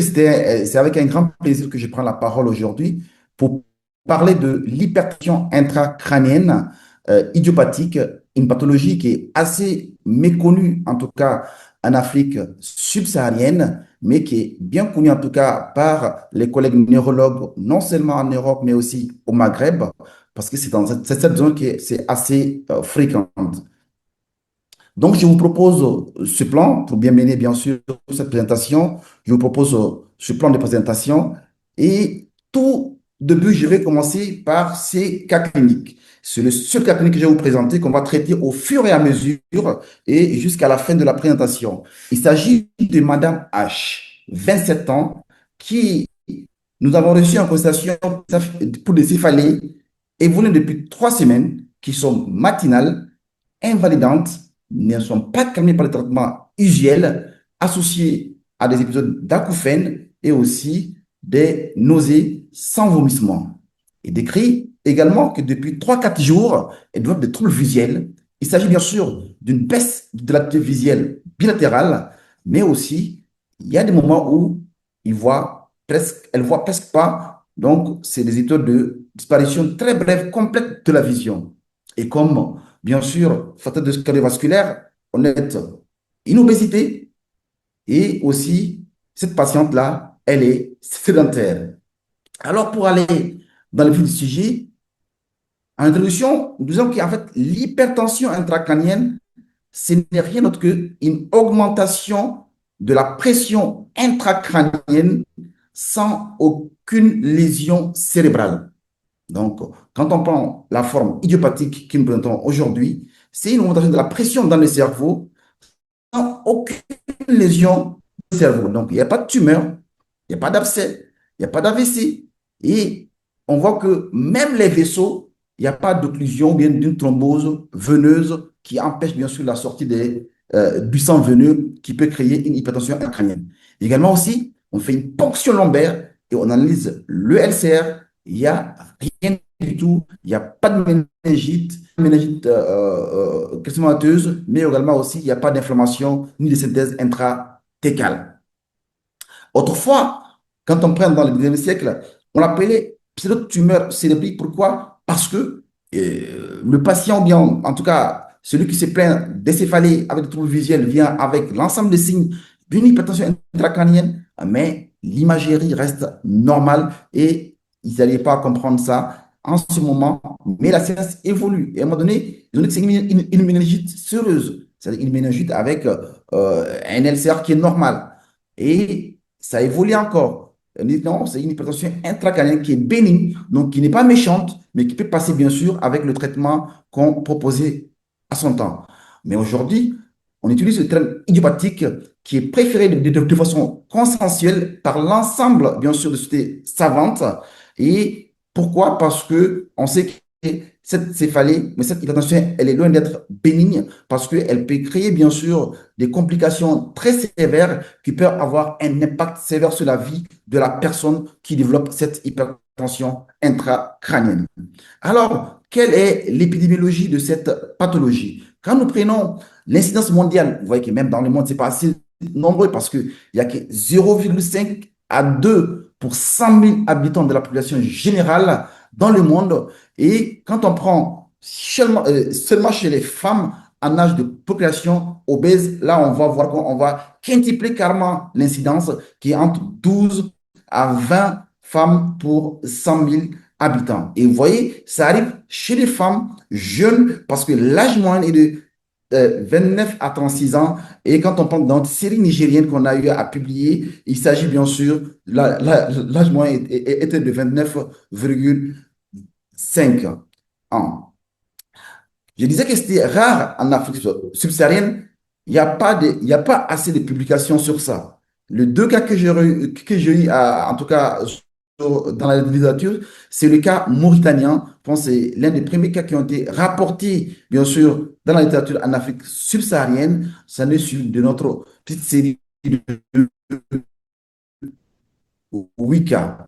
c'est avec un grand plaisir que je prends la parole aujourd'hui pour parler de l'hypertension intracrânienne idiopathique, une pathologie qui est assez méconnue, en tout cas en Afrique subsaharienne, mais qui est bien connue en tout cas par les collègues neurologues, non seulement en Europe, mais aussi au Maghreb, parce que c'est dans cette zone que c'est assez fréquent. Donc, je vous propose ce plan pour bien mener, bien sûr, cette présentation. Je vous propose ce plan de présentation et tout début, je vais commencer par ces cas cliniques. C'est le seul cas clinique que je vais vous présenter qu'on va traiter au fur et à mesure et jusqu'à la fin de la présentation. Il s'agit de Madame H, 27 ans, qui nous avons reçu en consultation pour des céphalées évoluant depuis 3 semaines, qui sont matinales, invalidantes, ne sont pas calmées par le traitement usuel, associés à des épisodes d'acouphènes et aussi des nausées sans vomissement. Il décrit également que depuis 3 4 jours, elles développent des troubles visuels. Il s'agit bien sûr d'une baisse de l'activité visuelle bilatérale, mais aussi il y a des moments où elle voit presque pas. Donc, c'est des études de disparition très brève, complète de la vision. Et comme bien sûr, facteur de cardiovasculaire, on est une obésité et aussi cette patiente-là, elle est sédentaire. Alors, pour aller dans le vif du sujet, en introduction, nous disons qu'en fait, l'hypertension intracrânienne, ce n'est rien d'autre qu'une augmentation de la pression intracrânienne sans aucune lésion cérébrale. Donc, quand on prend la forme idiopathique que nous présentons aujourd'hui, c'est une augmentation de la pression dans le cerveau sans aucune lésion du cerveau. Donc, il n'y a pas de tumeur, il n'y a pas d'abcès, il n'y a pas d'AVC. Et on voit que même les vaisseaux, il n'y a pas d'occlusion, bien d'une thrombose veineuse qui empêche bien sûr la sortie du sang veineux qui peut créer une hypertension intracrânienne. Également aussi, on fait une ponction lombaire et on analyse le LCR. Il n'y a rien du tout. Il n'y a pas de méningite calcématoseuse, mais également aussi, il n'y a pas d'inflammation ni de synthèse intratécale. Autrefois, quand on prend dans le 19e siècle, on l'appelait pseudo-tumeur cérébrique. Pourquoi? Parce que le patient, ou bien en tout cas celui qui se plaint d'encéphalée avec des troubles visuels, vient avec l'ensemble des signes d'une hypertension intracrânienne, mais l'imagerie reste normale et ils n'arrivaient pas à comprendre ça en ce moment. Mais la science évolue. Et à un moment donné, ils ont dit que c'est une méningite sérieuse, c'est-à-dire une méningite avec un LCR qui est normal. Et ça évolue encore. On dit non, c'est une hypertension intracrânienne qui est bénigne, donc qui n'est pas méchante, mais qui peut passer bien sûr avec le traitement qu'on proposait à son temps. Mais aujourd'hui, on utilise le terme idiopathique qui est préféré de façon consensuelle par l'ensemble, bien sûr, de sociétés savantes. Et pourquoi? Parce que on sait que cette céphalée, mais cette hypertension, elle est loin d'être bénigne parce qu'elle peut créer, bien sûr, des complications très sévères qui peuvent avoir un impact sévère sur la vie de la personne qui développe cette hypertension intracrânienne. Alors, quelle est l'épidémiologie de cette pathologie? Quand nous prenons l'incidence mondiale, vous voyez que même dans le monde, ce n'est pas assez nombreux parce qu'il n'y a que 0,5 à 2 pour 100 000 habitants de la population générale dans le monde. Et quand on prend seulement chez les femmes en âge de population obèse, là, on va voir qu'on va quintupler carrément l'incidence qui est entre 12 à 20 femmes pour 100 000 habitants. Et vous voyez, ça arrive chez les femmes jeunes parce que l'âge moyen est de 29 à 36 ans. Et quand on parle dans une série nigérienne qu'on a eu à publier, il s'agit bien sûr, l'âge moyen était de 29,5 ans. Je disais que c'était rare en Afrique subsaharienne. Il y a pas assez de publications sur ça. Les deux cas que j'ai eu, en tout cas dans la littérature, c'est le cas mauritanien. Je pense que c'est l'un des premiers cas qui ont été rapportés, bien sûr, dans la littérature en Afrique subsaharienne. Ça n'est sur de notre petite série de 8 cas.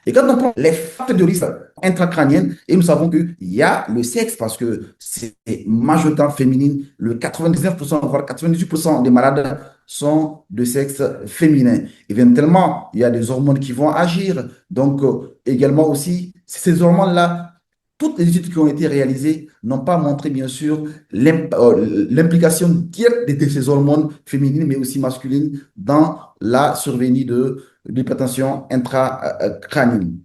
Et quand on prend les facteurs de risque intracrâniens, et nous savons qu'il y a le sexe, parce que c'est majoritairement féminine, le 99%, voire 98% des malades sont de sexe féminin. Éventuellement, il y a des hormones qui vont agir. Donc, également aussi, ces hormones-là, toutes les études qui ont été réalisées n'ont pas montré, bien sûr, l'implication directe de ces hormones féminines, mais aussi masculines, dans la survenue de l'hypertension intracrânienne.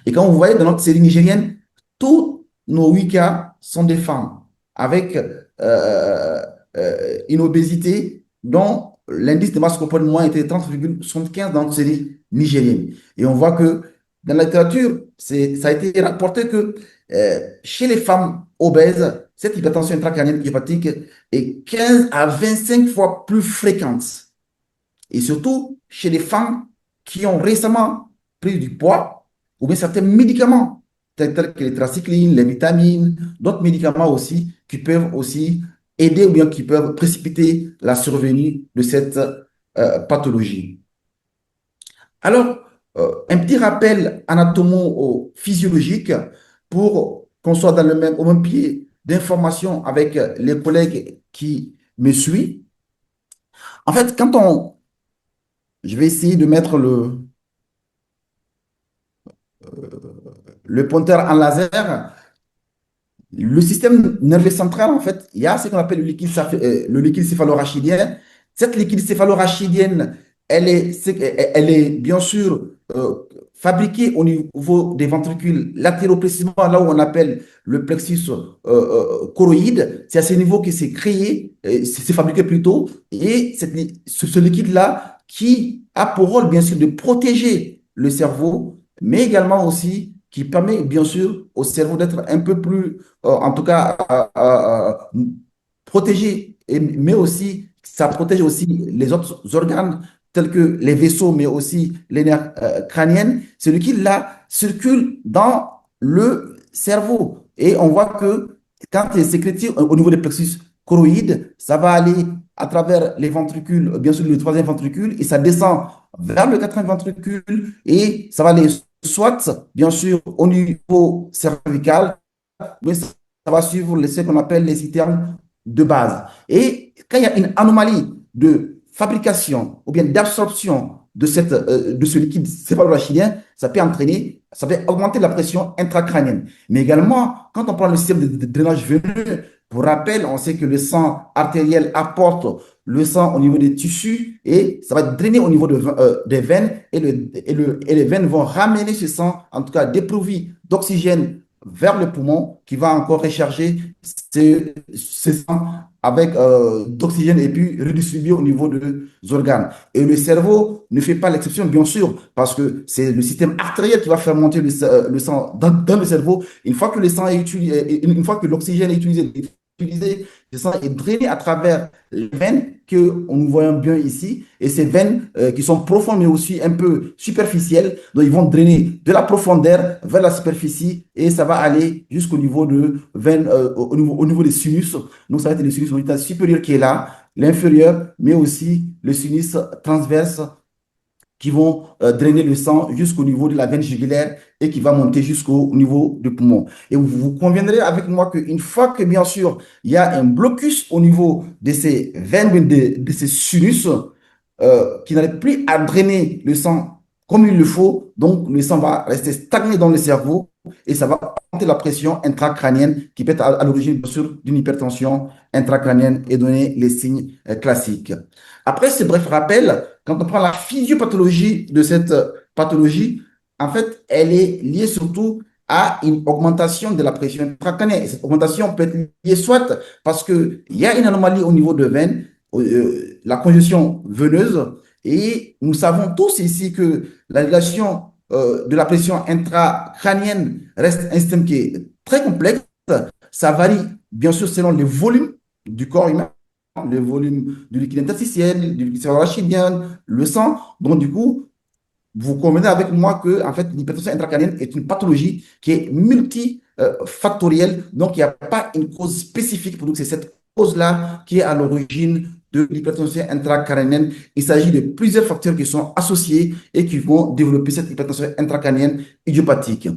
Et quand vous voyez dans notre série nigérienne, tous nos 8 cas sont des femmes avec une obésité dont l'indice de masse corporelle moyen était 30,75 dans notre série nigérienne. Et on voit que dans la littérature, ça a été rapporté que chez les femmes obèses, cette hypertension intracrânienne hépatique est 15 à 25 fois plus fréquente. Et surtout chez les femmes qui ont récemment pris du poids ou bien certains médicaments tels que les tracyclines, les vitamines, d'autres médicaments aussi qui peuvent aussi aider ou bien qui peuvent précipiter la survenue de cette pathologie. Alors, un petit rappel anatomo-physiologique pour qu'on soit dans au même pied d'information avec les collègues qui me suivent. En fait, je vais essayer de mettre le pointeur en laser. Le système nerveux central, en fait, il y a ce qu'on appelle le liquide céphalorachidien. Cette liquide céphalorachidienne, elle est bien sûr fabriquée au niveau des ventricules latéraux, précisément là où on appelle le plexus choroïde. C'est à ce niveau que c'est créé, c'est fabriqué plutôt. Et ce liquide-là qui a pour rôle, bien sûr, de protéger le cerveau, mais également aussi qui permet, bien sûr, au cerveau d'être un peu plus en tout cas protégé, mais aussi ça protège aussi les autres organes tels que les vaisseaux, mais aussi les nerfs crâniens. Ce liquide-là circule dans le cerveau. Et on voit que quand il est sécrété au niveau des plexus choroïdes, ça va aller à travers les ventricules, bien sûr le troisième ventricule, et ça descend vers le quatrième ventricule, et ça va aller soit, bien sûr, au niveau cervical, mais ça va suivre ce qu'on appelle les citernes de base. Et quand il y a une anomalie de fabrication ou bien d'absorption de ce liquide céphalorachidien, ça peut augmenter la pression intracrânienne. Mais également, quand on prend le système de drainage veineux, pour rappel, on sait que le sang artériel apporte le sang au niveau des tissus et ça va drainer au niveau des veines et les veines vont ramener ce sang, en tout cas dépourvu d'oxygène vers le poumon qui va encore recharger ce sang avec d'oxygène et puis redistribuer au niveau des organes. Et le cerveau ne fait pas l'exception, bien sûr, parce que c'est le système artériel qui va faire monter le sang dans le cerveau. Une fois que le sang est utilisé, une fois que l'oxygène est utilisé, le sang est drainé à travers les veines que nous voyons bien ici. Et ces veines qui sont profondes mais aussi un peu superficielles, donc ils vont drainer de la profondeur vers la superficie et ça va aller jusqu'au niveau de veines, au niveau des sinus. Donc ça va être le sinus supérieur qui est là, l'inférieur, mais aussi le sinus transverse qui vont drainer le sang jusqu'au niveau de la veine jugulaire et qui va monter jusqu'au niveau du poumon. Et vous conviendrez avec moi qu'une fois que, bien sûr, il y a un blocus au niveau de ces veines, de ces sinus, qui n'arrêtent plus à drainer le sang comme il le faut, donc le sang va rester stagné dans le cerveau et ça va augmenter la pression intracrânienne qui peut être à l'origine, bien sûr, d'une hypertension intracrânienne et donner les signes classiques. Après ce bref rappel, quand on prend la physiopathologie de cette pathologie, en fait, elle est liée surtout à une augmentation de la pression intracrânienne. Et cette augmentation peut être liée soit parce qu'il y a une anomalie au niveau de veine, la congestion veineuse, et nous savons tous ici que la régulation de la pression intracrânienne reste un système qui est très complexe. Ça varie bien sûr selon les volumes du corps humain, le volume du liquide interstitiel, du liquide cérébral-rachidien, le sang. Donc, du coup, vous convenez avec moi que en fait, l'hypertension intracrânienne est une pathologie qui est multifactorielle. Donc, il n'y a pas une cause spécifique pour nous. C'est cette cause-là qui est à l'origine de l'hypertension intracrânienne. Il s'agit de plusieurs facteurs qui sont associés et qui vont développer cette hypertension intracrânienne idiopathique.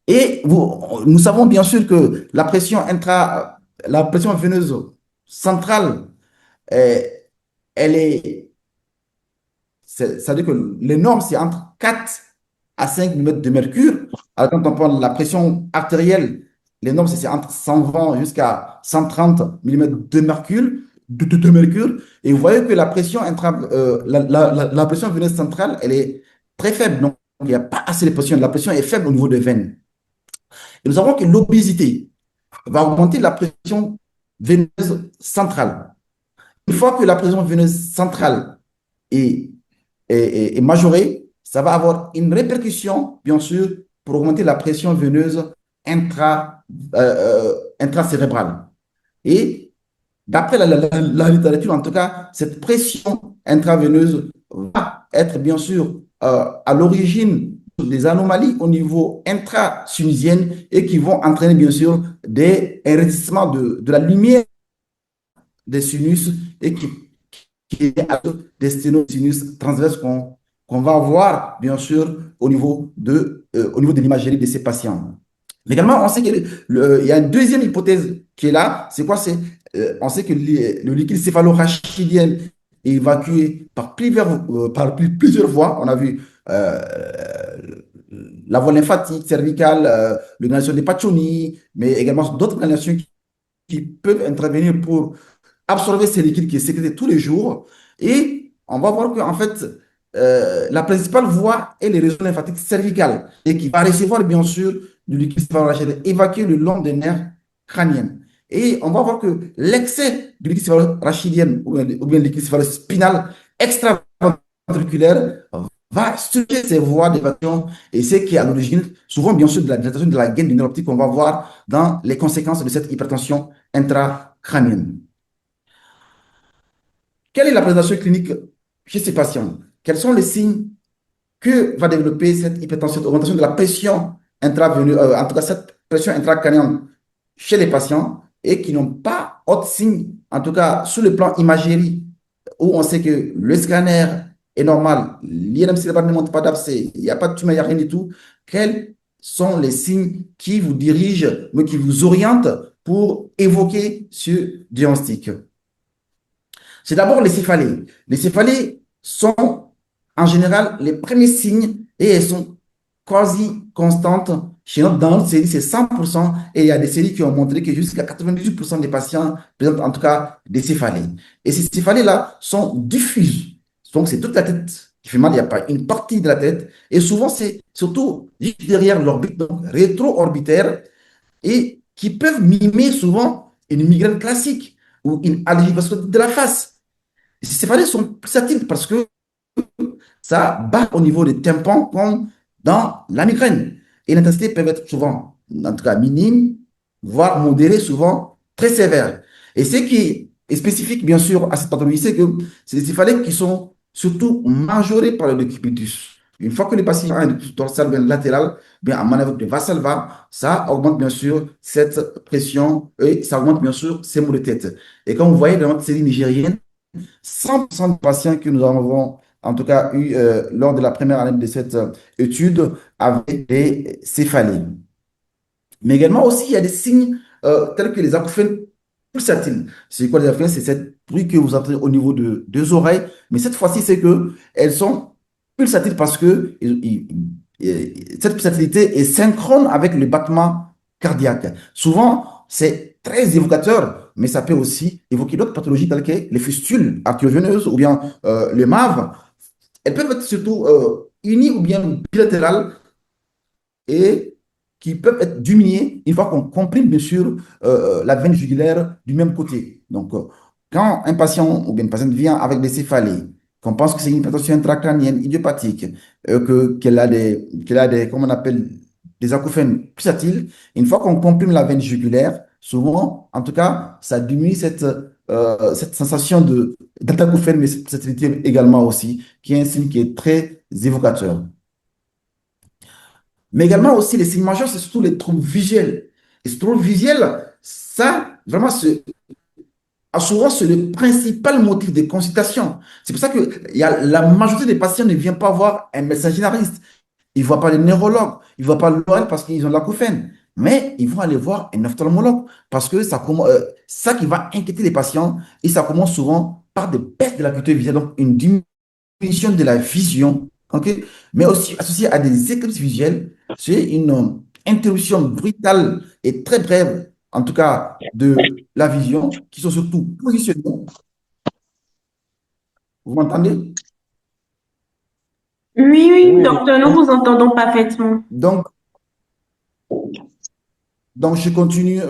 Et nous savons bien sûr que la pression veineuse centrale, euh, elle est c'est-à-dire que les normes, c'est entre 4 à 5 mm de mercure. Alors, quand on prend la pression artérielle, les normes, c'est entre 120 jusqu'à 130 mm de mercure, de mercure. Et vous voyez que la pression veineuse centrale, elle est très faible. Donc, il n'y a pas assez de pression. La pression est faible au niveau des veines. Et nous savons que l'obésité va augmenter la pression veineuse centrale. Une fois que la pression veineuse centrale est est majorée, ça va avoir une répercussion, bien sûr, pour augmenter la pression veineuse intracérébrale. Et d'après la littérature, en tout cas, cette pression intraveineuse va être, bien sûr, à l'origine des anomalies au niveau intra-sinusien et qui vont entraîner, bien sûr, un résistement de la lumière des sinus et qui est des sténosinus transverses qu'on va avoir, bien sûr, au niveau de l'imagerie de ces patients. Mais également, on sait qu'il y a une deuxième hypothèse qui est là. C'est quoi? On sait que le liquide céphalorachidien est évacué par plusieurs voies. On a vu la voie lymphatique, cervicale, le granulation des Paccioni, mais également d'autres granulations qui peuvent intervenir pour absorber ces liquides qui est sécrété tous les jours. Et on va voir qu'en fait, la principale voie est les réseaux lymphatiques cervicales et qui va recevoir bien sûr du liquide céphalorachidien évacué le long des nerfs crâniens. Et on va voir que l'excès du liquide céphalorachidien ou bien liquide céphalospinal extraventriculaire va stocker ces voies d'évacuation et c'est qui est à l'origine, souvent bien sûr, de la dilatation de la gaine du nerf optique qu'on va voir dans les conséquences de cette hypertension intracrânienne. Quelle est la présentation clinique chez ces patients? Quels sont les signes que va développer cette hypertension, augmentation de la pression intraveineuse, en tout cas cette pression intracrânienne chez les patients et qui n'ont pas autre signe, en tout cas sur le plan imagerie, où on sait que le scanner est normal, l'IRM cérébral ne montre pas d'abcès, il n'y a pas de tumeur, il n'y a rien du tout. Quels sont les signes qui vous dirigent, mais qui vous orientent pour évoquer ce diagnostic? C'est d'abord les céphalées. Les céphalées sont en général les premiers signes et elles sont quasi constantes. Dans notre série, c'est 100% et il y a des séries qui ont montré que jusqu'à 98% des patients présentent en tout cas des céphalées. Et ces céphalées-là sont diffuses. Donc, c'est toute la tête qui fait mal, il n'y a pas une partie de la tête. Et souvent, c'est surtout juste derrière l'orbite, donc rétro-orbitaire, et qui peuvent mimer souvent une migraine classique ou une allergie vasculaire de la face. Ces céphalées sont pulsatiles parce que ça bat au niveau des tympans comme dans la migraine. Et l'intensité peut être souvent, en tout cas minime, voire modérée, souvent très sévère. Et ce qui est spécifique, bien sûr, à cette pathologie, c'est que c'est des céphalées qui sont surtout majorées par le décubitus. Une fois que le patient a une décubitus dorsale bien latérale, bien en manœuvre de Valsalva, ça augmente bien sûr cette pression et ça augmente bien sûr ses maux de tête. Et comme vous voyez dans notre série nigérienne, 100% de patients que nous avons en tout cas eu lors de la première année de cette étude avec des céphalées. Mais également aussi, il y a des signes tels que les acouphènes pulsatiles. C'est quoi les acouphènes? C'est cette bruit que vous entendez au niveau de deux oreilles. Mais cette fois-ci, c'est que elles sont pulsatiles parce que cette pulsatilité est synchrone avec le battement cardiaque. Souvent, c'est très évocateur, mais ça peut aussi évoquer d'autres pathologies telles que les fistules artério-veineuses ou bien le MAV. Elles peuvent être surtout unies ou bien bilatérales et qui peuvent être diminuées une fois qu'on comprime, bien sûr, la veine jugulaire du même côté. Donc, quand un patient ou bien une patiente vient avec des céphalées, qu'on pense que c'est une hypertension intracrânienne idiopathique, qu'elle a des, comment on appelle, des acouphènes pulsatiles, une fois qu'on comprime la veine jugulaire, souvent, en tout cas, ça diminue cette sensation d'acouphène, mais cette pulsatilité également aussi, qui est un signe qui est très évocateur. Mais également aussi, les signes majeurs, c'est surtout les troubles visuels. Et ces troubles visuels, ça, vraiment, souvent, c'est le principal motif de consultation. C'est pour ça que la majorité des patients ne viennent pas voir un médecin généraliste. Ils ne voient pas le neurologue, ils ne voient pas l'ORL parce qu'ils ont de l'acouphène. Mais ils vont aller voir un ophtalmologue parce que ça qui va inquiéter les patients et ça commence souvent par des pertes de l'acuité visuelle, donc une diminution de la vision, ok? Mais aussi associé à des éclipses visuelles, c'est une interruption brutale et très brève, en tout cas, de la vision, qui sont surtout positionnées. Vous m'entendez? Oui, oui, Oui. docteur, nous Donc, vous entendons parfaitement. donc, Donc, je continue.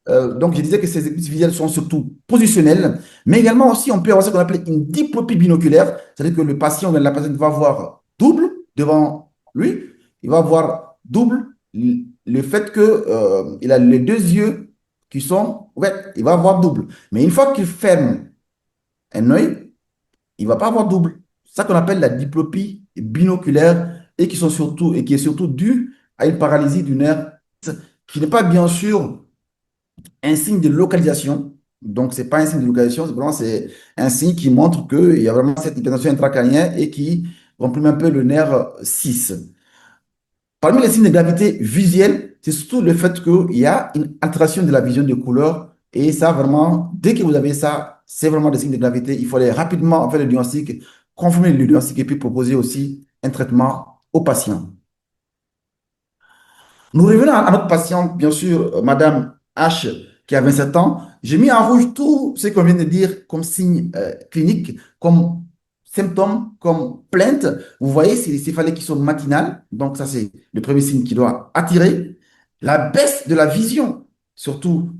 Donc, je disais que ces éclipses visuelles sont surtout positionnelles, mais également aussi, on peut avoir ce qu'on appelle une diplopie binoculaire, c'est-à-dire que le patient ou bien la personne va voir double devant lui. Il va voir double le fait que, il a les deux yeux qui sont ouverts. Il va voir double. Mais une fois qu'il ferme un œil, il ne va pas avoir double. C'est ça qu'on appelle la diplopie binoculaire et qui est surtout due à une paralysie du nerf qui n'est pas bien sûr un signe de localisation. Donc, ce n'est pas un signe de localisation, c'est un signe qui montre qu'il y a vraiment cette hypertension intracrânienne et qui comprime un peu le nerf 6. Parmi les signes de gravité visuelle, c'est surtout le fait qu'il y a une altération de la vision de couleur. Et ça, vraiment, dès que vous avez ça, c'est vraiment des signes de gravité. Il faut aller rapidement faire le diagnostic, confirmer le diagnostic et puis proposer aussi un traitement aux patients. Nous revenons à notre patiente, bien sûr, Madame H, qui a 27 ans. J'ai mis en rouge tout ce qu'on vient de dire comme signe clinique, comme symptômes, comme plainte. Vous voyez, c'est les céphalées qui sont matinales. Donc, ça, c'est le premier signe qui doit attirer. La baisse de la vision, surtout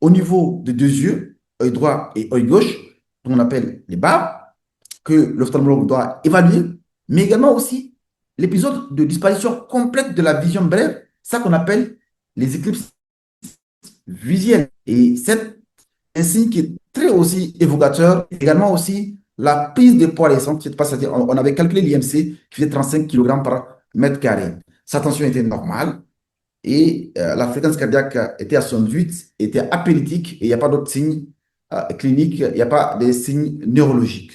au niveau des deux yeux, œil droit et œil gauche, qu'on appelle les barres, que l'ophtalmologue doit évaluer, mais également aussi l'épisode de disparition complète de la vision brève, ça qu'on appelle les éclipses visuelles. Et c'est un signe qui est très aussi évocateur, également aussi la prise de poids récente, c'est-à-dire on avait calculé l'IMC qui fait 35 kg par mètre carré. Sa tension était normale et la fréquence cardiaque était à 68, était apéritique et il n'y a pas d'autres signes cliniques, il n'y a pas de signes neurologiques.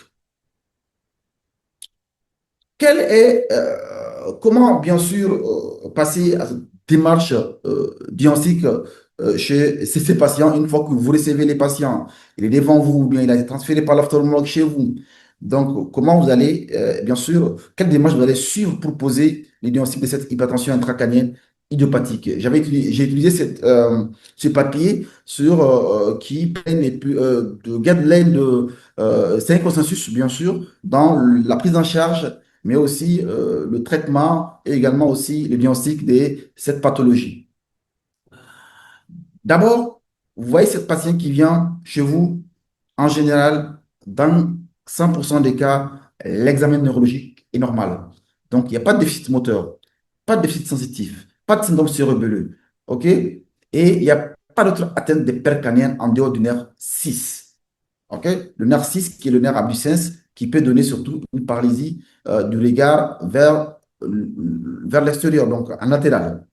Comment, bien sûr, passer à cette démarche diagnostique chez ces patients une fois que vous recevez les patients, il est devant vous, ou bien il a été transféré par l'ophtalmologue chez vous. Donc, comment vous allez, bien sûr, quelle démarche vous allez suivre pour poser les diagnostics de cette hypertension intracrânienne idiopathique? J'ai utilisé ce papier qui prennent de guidelines c'est un consensus, bien sûr, dans la prise en charge mais aussi le traitement et également aussi le diagnostic de cette pathologie. D'abord, vous voyez cette patiente qui vient chez vous, en général, dans 100% des cas, l'examen neurologique est normal. Donc, il n'y a pas de déficit moteur, pas de déficit sensitif, pas de syndrome cérebelleux, OK? Et il n'y a pas d'autre atteinte des pertes crâniennes en dehors du nerf 6. OK? Le nerf 6 qui est le nerf abducens qui peut donner surtout une paralysie du regard vers l'extérieur, donc en latéral.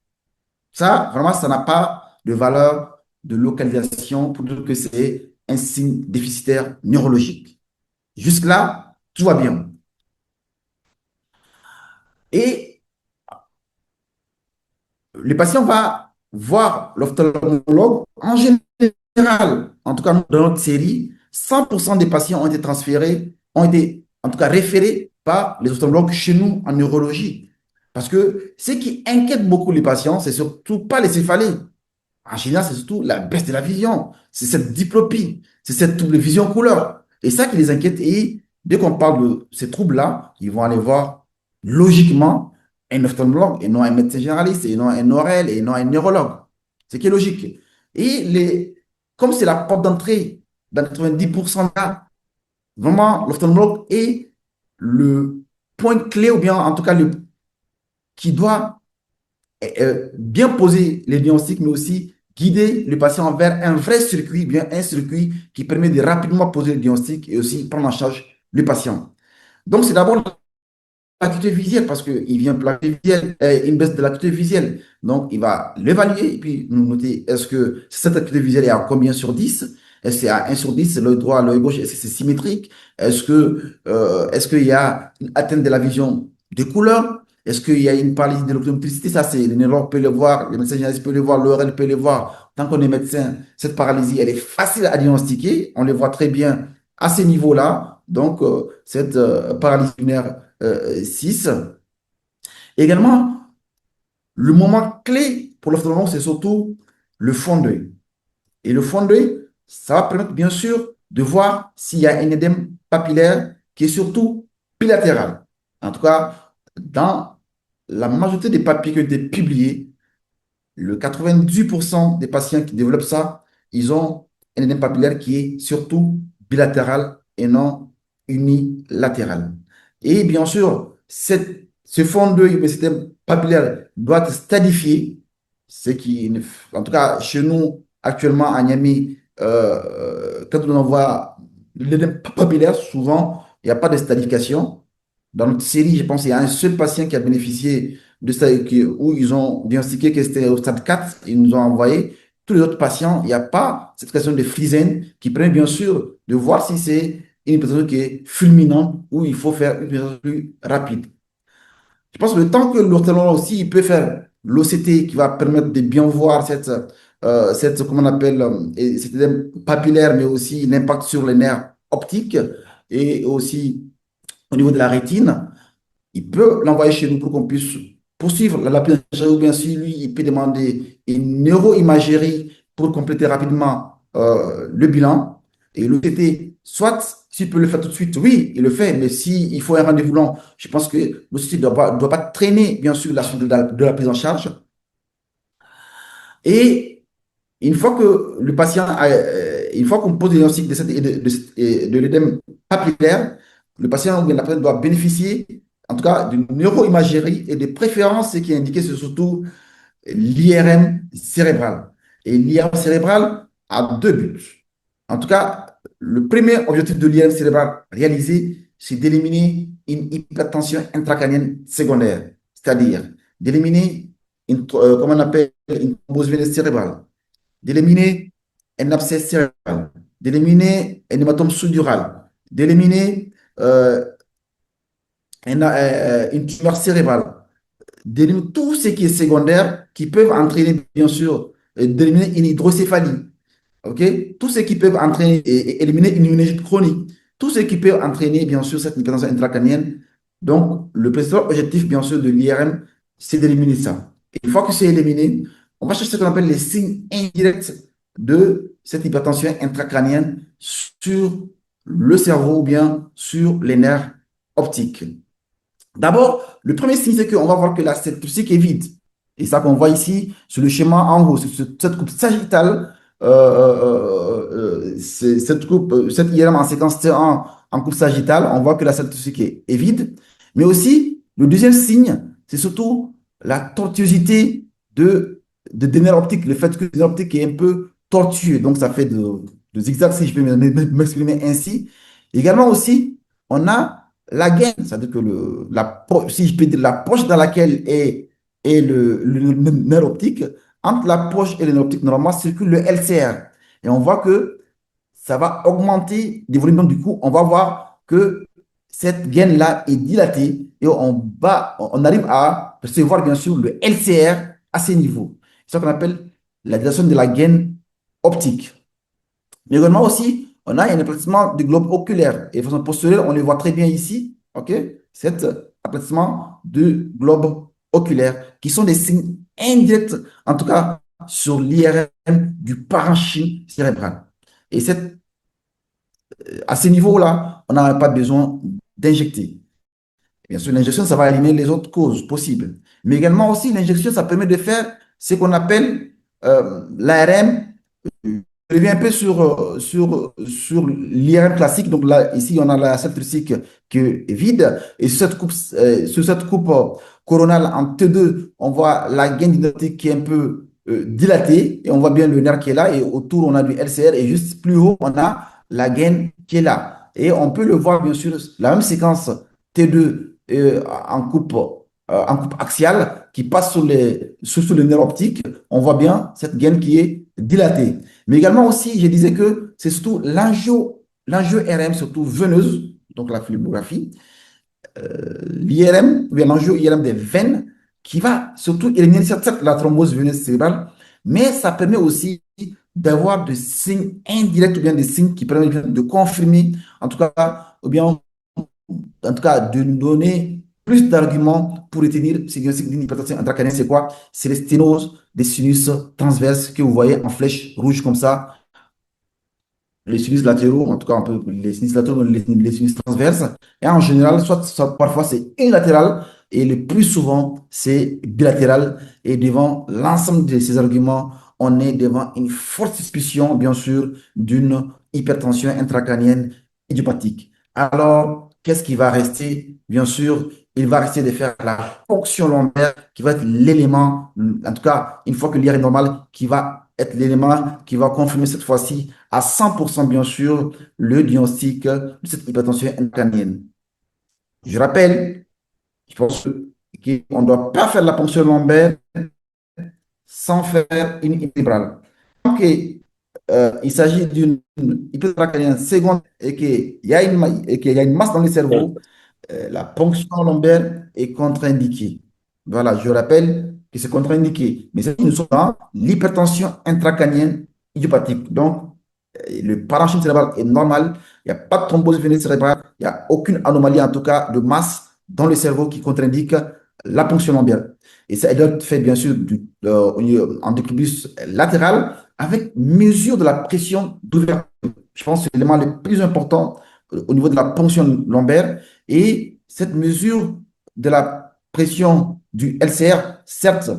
Ça, vraiment, ça n'a pas de valeur de localisation pour dire que c'est un signe déficitaire neurologique. Jusque-là, tout va bien. Et le patient va voir l'ophtalmologue en général. En tout cas, dans notre série, 100% des patients ont été transférés, ont été en tout cas référés par les ophtalmologues chez nous en neurologie. Parce que ce qui inquiète beaucoup les patients, c'est surtout pas les céphalées. En général, c'est surtout la baisse de la vision. C'est cette diplopie, c'est cette double vision couleur. Et ça qui les inquiète. Et dès qu'on parle de ces troubles-là, ils vont aller voir logiquement un ophtalmologue et non un médecin généraliste, et non un ORL, et non un neurologue. Ce qui est logique. Et comme c'est la porte d'entrée dans 90% des cas, vraiment, l'ophtalmologue est le point clé, ou bien en tout cas, qui doit bien poser les diagnostics, mais aussi guider le patient vers un vrai circuit, bien un circuit qui permet de rapidement poser le diagnostic et aussi prendre en charge le patient. Donc, c'est d'abord l'acuité visuelle parce qu'il vient pour l'acuité visuelle, une baisse de l'acuité visuelle. Donc, il va l'évaluer et puis nous noter est-ce que cette acuité visuelle est à combien sur 10? Est-ce que c'est à 1 sur 10, l'œil droit, l'œil gauche, est-ce que c'est symétrique? Est-ce qu'il y a une atteinte de la vision des couleurs? Est-ce qu'il y a une paralysie de l'optométricité? Ça, c'est les neurologues peuvent le voir, les médecins généralistes peuvent le voir, l'ORL peut le voir. Tant qu'on est médecin, cette paralysie, elle est facile à diagnostiquer. On le voit très bien à ces niveaux-là. Donc, cette paralysie lunaire 6. Également, le moment clé pour l'ophtalmologue, c'est surtout le fond d'œil. Et le fond d'œil, ça va permettre bien sûr de voir s'il y a un édème papillaire qui est surtout bilatéral. En tout cas, dans la majorité des papiers qui ont été publiés, le 90% des patients qui développent ça, ils ont un édème papillaire qui est surtout bilatéral et non unilatéral. Et bien sûr, ce fond d'œil, le système papillaire doit être stadifié, ce qui, en tout cas, chez nous, actuellement à Niamey, quand on envoie l'édème papillaire, souvent, il n'y a pas de stadification. Dans notre série, je pense qu'il y a un seul patient qui a bénéficié de ça, où ils ont diagnostiqué que c'était au stade 4, ils nous ont envoyé. Tous les autres patients, il n'y a pas cette question de Friesen qui permet bien sûr de voir si c'est une personne qui est fulminante ou il faut faire une personne plus rapide. Je pense que le temps que l'ophtalmologue aussi, il peut faire l'OCT qui va permettre de bien voir comment on appelle, et cet édème papillaire, mais aussi l'impact sur les nerfs optiques et aussi au niveau de la rétine. Il peut l'envoyer chez nous pour qu'on puisse poursuivre la lapidation ou bien si lui, il peut demander une neuroimagerie pour compléter rapidement le bilan. Et le TT, soit s'il peut le faire tout de suite, oui, il le fait, mais s'il faut un rendez-vous long, je pense que le CT ne doit pas traîner, bien sûr, la suite de la prise en charge. Et une fois que le patient, une fois qu'on pose le diagnostic de l'édème papillaire, le patient ou bien la personne doit bénéficier, en tout cas, d'une neuroimagerie et de préférence, ce qui est indiqué, c'est surtout l'IRM cérébral. Et l'IRM cérébral a deux buts. En tout cas, le premier objectif de l'IRM cérébral réalisé, c'est d'éliminer une hypertension intracrânienne secondaire, c'est-à-dire d'éliminer comment on appelle, une thrombose veineuse cérébrale, d'éliminer un abcès cérébral, d'éliminer un hématome sous-dural, d'éliminer euh, une tumeur cérébrale, d'éliminer tout ce qui est secondaire qui peuvent entraîner, bien sûr, d'éliminer une hydrocéphalie, ok? Tout ce qui peut entraîner et éliminer une immunité chronique, tout ce qui peut entraîner, bien sûr, cette hypertension intracrânienne. Donc, le principal objectif, bien sûr, de l'IRM, c'est d'éliminer ça. Et une fois que c'est éliminé, on va chercher ce qu'on appelle les signes indirects de cette hypertension intracrânienne sur le cerveau ou bien sur les nerfs optiques. D'abord, le premier signe, c'est qu'on va voir que la septicémie est vide. Et ça qu'on voit ici sur le schéma en haut, c'est cette coupe sagittale, cette coupe, cette IRM en séquence T1 en coupe sagittale, on voit que la septicémie est vide. Mais aussi, le deuxième signe, c'est surtout la tortuosité des nerfs optiques, le fait que le nerf optique est un peu tortueux. Donc, ça fait de zigzag, si je peux m'exprimer ainsi. Également aussi, on a la gaine, c'est-à-dire que si je peux dire la poche dans laquelle est le nerf optique, entre la poche et le nerf optique, normalement, circule le LCR. Et on voit que ça va augmenter des volumes. Donc, du coup, on va voir que cette gaine-là est dilatée et on arrive à percevoir, bien sûr, le LCR à ces niveaux. C'est ce qu'on appelle la dilatation de la gaine optique. Mais également aussi, on a un aplatissement du globe oculaire. Et de façon postérieure, on le voit très bien ici, ok? Cet aplatissement du globe oculaire, qui sont des signes indirects, en tout cas sur l'IRM du parenchyme cérébral. Et à ce niveau-là, on n'a pas besoin d'injecter. Bien sûr, l'injection, ça va éliminer les autres causes possibles. Mais également aussi, l'injection, ça permet de faire ce qu'on appelle l'ARM. Je reviens un peu sur l'IRM classique. Donc là, ici, on a la salle thoracique qui est vide. Et sur cette coupe coronale en T2, on voit la gaine dynamique qui est un peu dilatée. Et on voit bien le nerf qui est là. Et autour, on a du LCR. Et juste plus haut, on a la gaine qui est là. Et on peut le voir, bien sûr, la même séquence T2 en coupe en coupe axiale qui passe sur le nerf optique, on voit bien cette gaine qui est dilatée. Mais également aussi, je disais que c'est surtout l'angio RM, surtout veineuse, donc la phlébographie, l'IRM, ou bien l'angio IRM des veines, qui va surtout éliminer certes la thrombose veineuse cérébrale, mais ça permet aussi d'avoir des signes indirects ou bien des signes qui permettent de confirmer, en tout cas, ou bien en tout cas, de nous donner plus d'arguments pour retenir ce diagnostic d'une hypertension intracrânienne. C'est quoi? C'est les sténoses des sinus transverses que vous voyez en flèche rouge comme ça, les sinus latéraux, en tout cas un peu les sinus latéraux, les sinus transverses. Et en général, parfois c'est unilatéral et le plus souvent c'est bilatéral. Et devant l'ensemble de ces arguments, on est devant une forte suspicion, bien sûr, d'une hypertension intracrânienne idiopathique. Alors, qu'est-ce qui va rester? Bien sûr, il va rester de faire la ponction lombaire qui va être l'élément, en tout cas, une fois que l'IR est normal, qui va être l'élément qui va confirmer cette fois-ci à 100% bien sûr le diagnostic de cette hypertension intracrânienne. Je rappelle, je pense qu'on ne doit pas faire la ponction lombaire sans faire une hypertracrânienne. Donc, il s'agit d'une hypertracrânienne secondaire et qu'il y a une masse dans le cerveau, la ponction lombaire est contre-indiquée. Voilà, je rappelle que c'est contre-indiqué. Mais nous sommes dans l'hypertension intracrânienne idiopathique. Donc, le parenchyme cérébral est normal. Il n'y a pas de thrombose veineuse cérébrale. Il n'y a aucune anomalie, en tout cas, de masse dans le cerveau qui contre-indique la ponction lombaire. Et ça doit être fait, bien sûr, en déclubus latéral avec mesure de la pression d'ouverture. Je pense que c'est l'élément le plus important au niveau de la ponction lombaire. Et cette mesure de la pression du LCR, certes,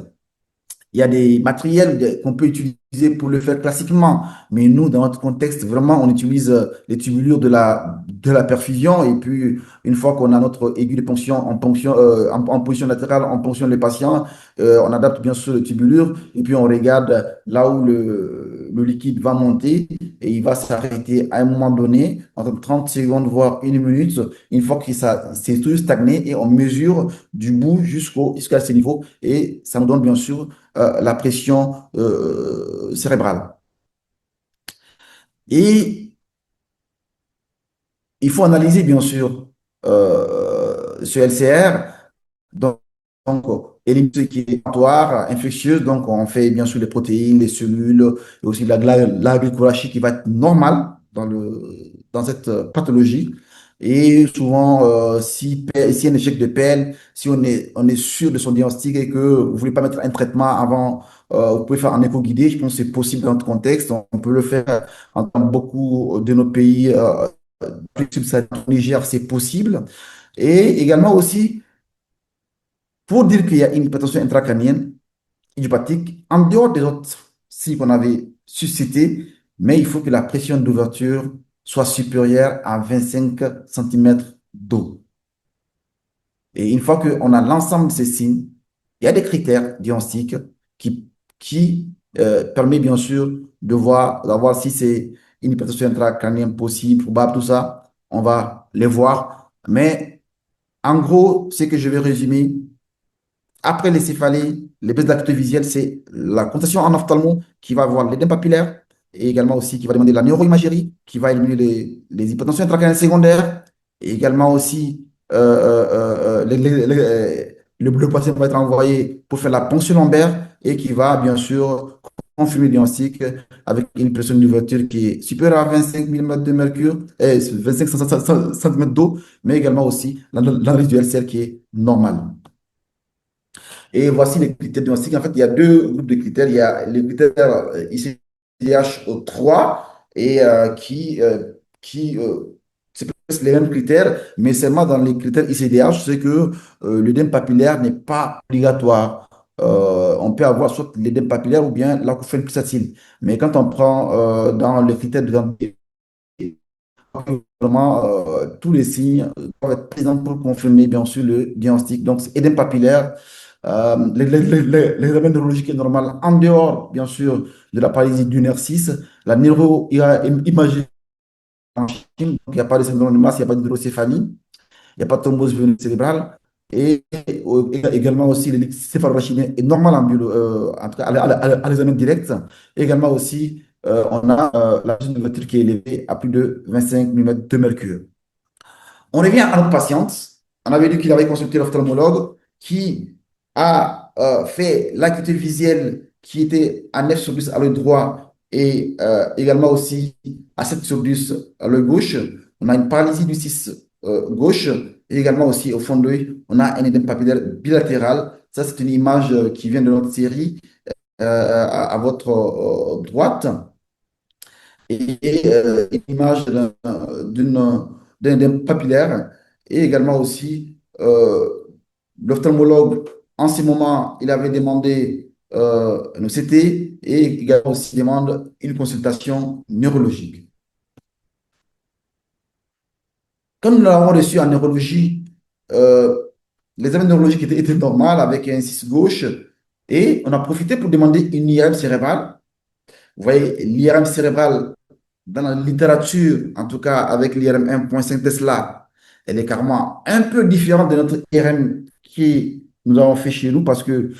il y a des matériels qu'on peut utiliser pour le faire classiquement, mais nous, dans notre contexte, vraiment, on utilise les tubulures de la perfusion. Et puis, une fois qu'on a notre aiguille de ponction en position latérale, on ponctionne le patient, on adapte bien sûr les tubulures, et puis on regarde là où le liquide va monter, et il va s'arrêter à un moment donné, entre 30 secondes, voire une minute, une fois que ça s'est tout stagné, et on mesure du bout jusqu'à ce niveau, et ça nous donne bien sûr la pression cérébrale. Et il faut analyser, bien sûr, ce LCR. Donc, éliminer ce qui est inflammatoire, infectieux. Donc, on fait bien sûr les protéines, les cellules, et aussi la glycérol qui va être normale dans cette pathologie. Et souvent, si y a un échec de PL, si on est sûr de son diagnostic et que vous ne voulez pas mettre un traitement avant, vous pouvez faire un écho guidé. Je pense que c'est possible dans notre contexte. On peut le faire dans beaucoup de nos pays plus subsahariens, au Niger, c'est possible. Et également aussi, pour dire qu'il y a une hypertension intracrânienne idiopathique, en dehors des autres signes qu'on avait suscités, mais il faut que la pression d'ouverture soit supérieure à 25 centimètres d'eau. Et une fois qu'on a l'ensemble de ces signes, il y a des critères diagnostiques qui permettent bien sûr d'avoir si c'est une hypertension intracrânienne possible, probable, tout ça, on va les voir. Mais en gros, ce que je vais résumer, après les céphalées, les baisses d'acuité visuelle, c'est la consultation en ophtalmo qui va voir l'édème papillaire et également aussi qui va demander la neuroimagerie qui va éliminer les hypertensions intracrâniennes secondaires et également aussi le patient va être envoyé pour faire la ponction lombaire et qui va bien sûr confirmer le diagnostic avec une pression d'ouverture qui est supérieure à 25 mm de mercure, et 25 cm d'eau, mais également aussi l'analyse du LCR qui est normale. Et voici les critères diagnostiques. En fait, il y a deux groupes de critères. Il y a les critères ICDH3 et c'est presque les mêmes critères, mais seulement dans les critères ICDH, c'est que l'œdème papillaire n'est pas obligatoire. On peut avoir soit l'œdème papillaire ou bien l'acouphène pulsatile. Mais quand on prend dans les critères de vraiment, tous les signes doivent être présents pour confirmer, bien sûr, le diagnostic. Donc, c'est édème papillaire, l'examen neurologique est normal en dehors, bien sûr, de la paralysie du nerf 6. La neuroimagerie, donc il n'y a pas de syndrome de masse, il n'y a pas d'hydrocéphalie, il n'y a pas de thrombose veineuse cérébrale. Et également aussi, l'encéphalogramie est normale en tout cas à l'examen direct. Également aussi, on a la pression de voiture qui est élevée à plus de 25 mm de mercure. On revient à notre patiente. On avait dit qu'il avait consulté l'ophtalmologue qui a fait l'acuité visuelle qui était à 9 sur 10 à l'œil droit et également aussi à 7 sur 10 à l'œil gauche. On a une paralysie du 6 gauche et également aussi au fond de l'œil, on a un édème papillaire bilatéral. Ça, c'est une image qui vient de notre série à votre droite et une image d'un édème papillaire et également aussi l'ophtalmologue, en ce moment, il avait demandé un OCT et également aussi demande une consultation neurologique. Comme nous l'avons reçu en neurologie, euh, l'examen neurologique était normal avec un 6 gauche et on a profité pour demander une IRM cérébrale. Vous voyez, l'IRM cérébrale dans la littérature, en tout cas avec l'IRM 1.5 Tesla, elle est carrément un peu différente de notre IRM qui nous avons fait chez nous parce que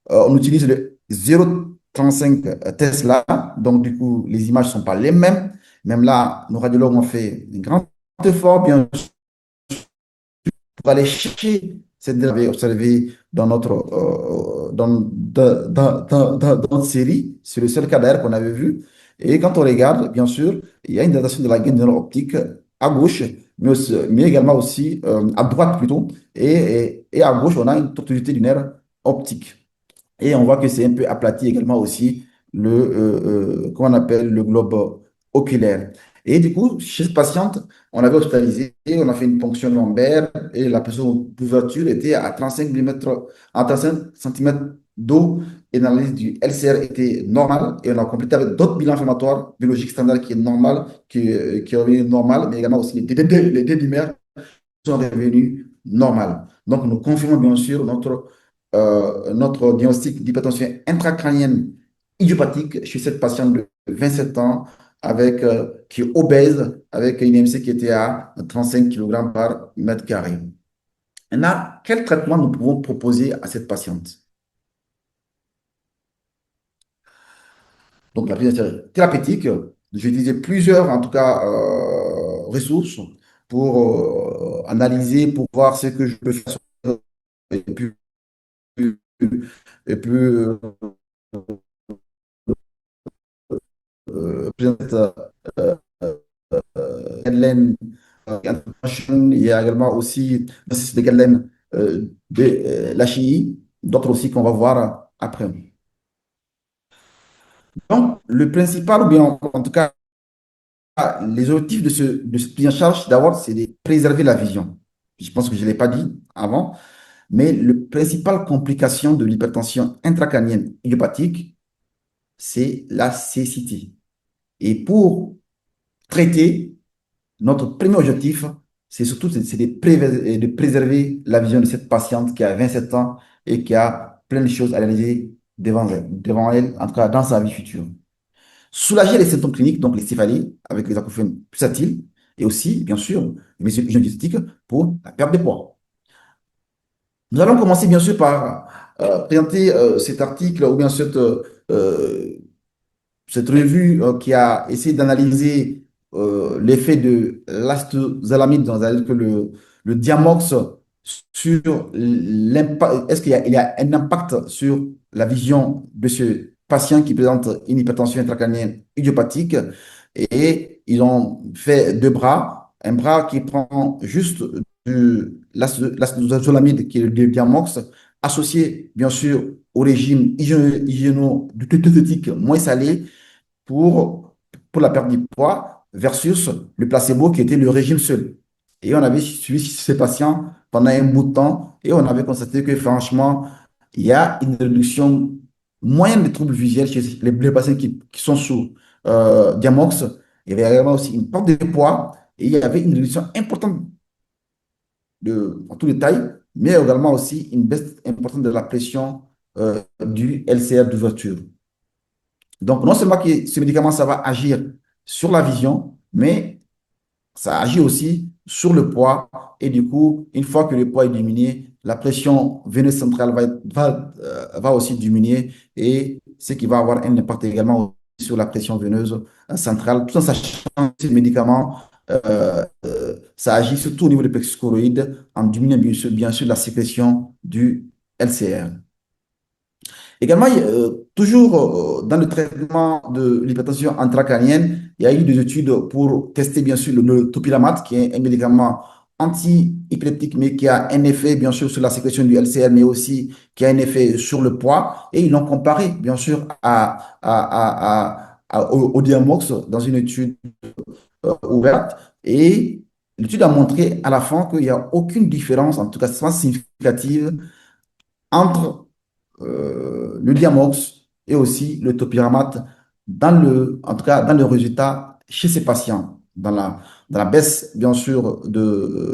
on utilise le 0,35 Tesla, donc du coup les images ne sont pas les mêmes. Même là, nos radiologues ont fait un grand effort bien pour aller chercher cette dérivée observée dans dans notre série. C'est le seul cas d'ailleurs qu'on avait vu. Et quand on regarde, bien sûr, il y a une datation de la gaine de nerf optique à gauche, mais également aussi à droite plutôt. Et à gauche, on a une tortuosité du nerf optique. Et on voit que c'est un peu aplati également aussi comment on appelle le globe oculaire. Et du coup, chez cette patiente, on avait hospitalisé, on a fait une ponction lombaire et la pression d'ouverture était à 35 mm, à 35 centimètres d'eau et l'analyse du LCR était normale et on a complété avec d'autres bilans inflammatoires biologiques standards qui est normal, qui est revenu normal, mais également aussi les dédimères sont revenus normales. Donc, nous confirmons bien sûr notre diagnostic d'hypertension intracrânienne idiopathique chez cette patiente de 27 ans qui est obèse avec une IMC qui était à 35 kg par mètre carré. Maintenant, quel traitement nous pouvons proposer à cette patiente? Donc, la prise thérapeutique, j'ai utilisé plusieurs, en tout cas, ressources pour analyser, pour voir ce que je peux faire et puis, et puis peut-être Galen International, il y a également aussi l'assist de Galen de la Chine, d'autres aussi qu'on va voir après. Donc, le principal, ou bien en tout cas, les objectifs de cette prise en charge, d'abord, c'est de préserver la vision. Je pense que je ne l'ai pas dit avant, mais le principal complication de l'hypertension intracrânienne idiopathique, c'est la cécité. Et pour traiter, notre premier objectif, c'est surtout c'est de préserver la vision de cette patiente qui a 27 ans et qui a plein de choses à réaliser devant elle, en tout cas dans sa vie future. Soulager les symptômes cliniques, donc les céphalées avec les acouphènes pulsatiles, et aussi, bien sûr, les mesures diagnostiques pour la perte de poids. Nous allons commencer, bien sûr, par présenter cet article ou bien cette revue qui a essayé d'analyser l'effet de l'astazolamide, c'est-à-dire que le diamox sur l'impact, est-ce il y a un impact sur la vision de ce patient qui présente une hypertension intracrânienne idiopathique et ils ont fait deux bras, un bras qui prend juste l'astazolamide qui est le diamox associé bien sûr au régime hygiéno-diététique moins salé pour la perte du poids versus le placebo qui était le régime seul. Et on avait suivi ces patients pendant un bout de temps et on avait constaté que franchement, il y a une réduction moyenne des troubles visuels chez les patients qui sont sous Diamox. Il y avait également aussi une perte de poids et il y avait une réduction importante en tous les tailles, mais également aussi une baisse importante de la pression du LCR d'ouverture. Donc, non seulement que ce médicament, ça va agir sur la vision, mais ça agit aussi sur le poids. Et du coup, une fois que le poids est diminué, la pression veineuse centrale va aussi diminuer et ce qui va avoir un impact également sur la pression veineuse centrale, tout en sachant que ce médicament, ça agit surtout au niveau des plexus choroïdes en diminuant bien sûr la sécrétion du LCR. Également, toujours dans le traitement de l'hypertension intracrânienne, il y a eu des études pour tester bien sûr le topiramate, qui est un médicament anti-épileptique, mais qui a un effet bien sûr sur la sécrétion du LCR, mais aussi qui a un effet sur le poids. Et ils l'ont comparé bien sûr au Diamox dans une étude ouverte. Et l'étude a montré à la fin qu'il n'y a aucune différence, en tout cas pas significative, entre le Diamox et aussi le topiramate en tout cas dans le résultat chez ces patients, dans la baisse, bien sûr, dans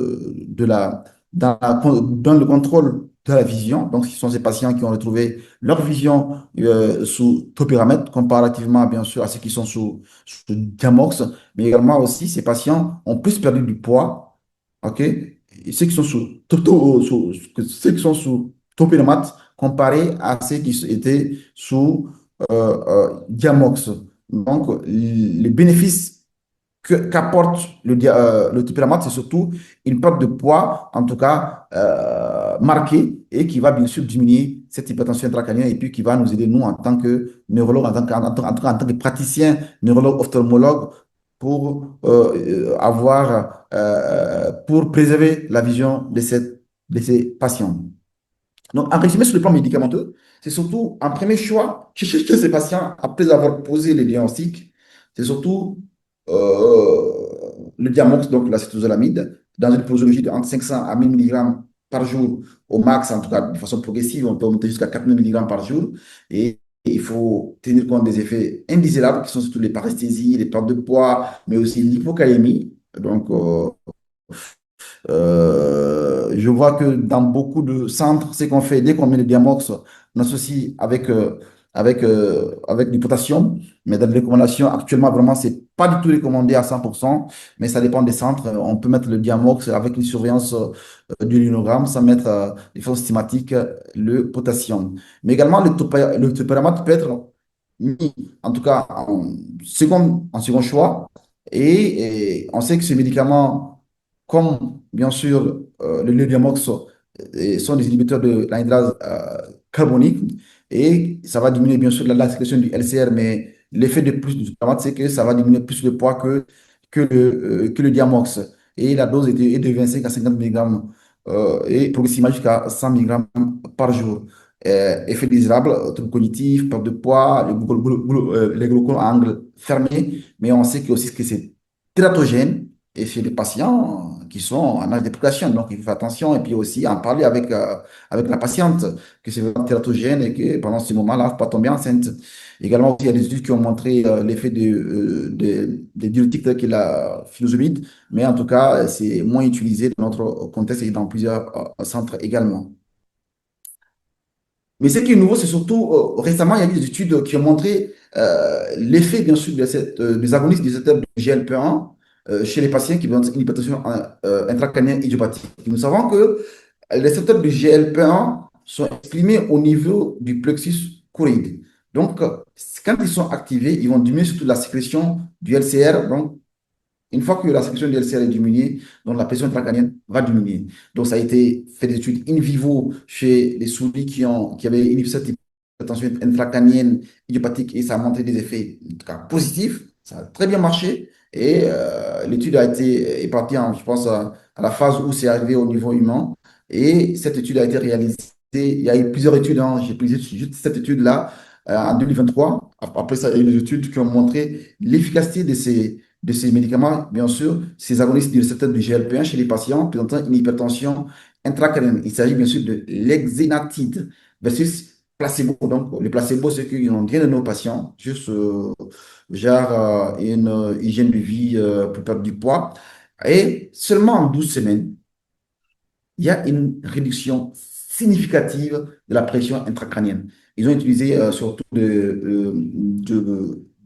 le contrôle de la vision. Donc, ce sont ces patients qui ont retrouvé leur vision sous topiramate comparativement, bien sûr, à ceux qui sont sous Diamox, mais également aussi, ces patients ont plus perdu du poids, OK? Et ceux qui sont ceux qui sont sous topiramate comparé à ceux qui étaient sous Diamox. Donc, les bénéfices qu'apporte le topiramate, c'est surtout une perte de poids, en tout cas marquée, et qui va bien sûr diminuer cette hypertension intracrânienne et puis qui va nous aider, nous, en tant que neurologue, en tant que praticien, neurologue, ophtalmologue, pour préserver la vision de ces patients. Donc, en résumé, sur le plan médicamenteux, c'est surtout un premier choix chez ces patients, après avoir posé les diagnostics, c'est surtout le Diamox, donc l'acétozolamide, dans une posologie de entre 500 à 1000 mg par jour, au max, en tout cas de façon progressive, on peut monter jusqu'à 4000 mg par jour. Et il faut tenir compte des effets indésirables qui sont surtout les paresthésies, les pertes de poids, mais aussi l'hypocalémie. Donc, je vois que dans beaucoup de centres, ce qu'on fait, dès qu'on met le diamox, on associe avec du potassium. Mais dans les recommandations, actuellement, vraiment, c'est pas du tout recommandé à 100%, mais ça dépend des centres. On peut mettre le diamox avec une surveillance du lunogramme sans mettre de façon systématique le potassium. Mais également, le topiramate peut être mis, en tout cas, en second choix. Et on sait que ce médicament comme bien sûr le léviamox sont des inhibiteurs de l'anhydrase carbonique et ça va diminuer bien sûr la sécrétion du LCR, mais l'effet de plus du glutamate, c'est que ça va diminuer plus le poids que le diamox. Et la dose est de 25 à 50 mg et progressivement jusqu'à 100 mg par jour. Effet désirable, troubles cognitifs, perte de poids, les glucones à angle fermé, mais on sait que aussi que c'est tératogène et chez les patients qui sont en âge d'éducation. Donc, il faut faire attention et puis aussi en parler avec la patiente, que c'est vraiment tératogène et que pendant ce moment-là, il ne faut pas tomber enceinte. Également, il y a des études qui ont montré l'effet des diurétiques tels que la furosemide, mais en tout cas, c'est moins utilisé dans notre contexte et dans plusieurs centres également. Mais ce qui est nouveau, c'est surtout récemment, il y a eu des études qui ont montré l'effet, bien sûr, des agonistes des récepteurs de GLP-1 chez les patients qui ont une hypertension intracrânienne idiopathique. Nous savons que les récepteurs de GLP-1 sont exprimés au niveau du plexus choroïde. Donc, quand ils sont activés, ils vont diminuer surtout la sécrétion du LCR, donc une fois que la sécrétion du LCR est diminuée, donc la pression intracrânienne va diminuer. Donc, ça a été fait des études in vivo chez les souris qui avaient une cette hypertension intracrânienne idiopathique et ça a montré des effets, en tout cas, positifs. Ça a très bien marché et l'étude est partie, je pense, à la phase où c'est arrivé au niveau humain. Et cette étude a été réalisée. Il y a eu plusieurs études, hein. J'ai pris juste cette étude-là en 2023. Après ça, il y a eu des études qui ont montré l'efficacité de ces médicaments, bien sûr, ces agonistes du récepteur du GLP-1 chez les patients présentant une hypertension intracrânienne. Il s'agit bien sûr de l'exénatide versus placebo. Donc, le placebo, c'est qu'ils n'ont rien de nos patients, juste une hygiène de vie pour perdre du poids. Et seulement en 12 semaines, il y a une réduction significative de la pression intracrânienne. Ils ont utilisé surtout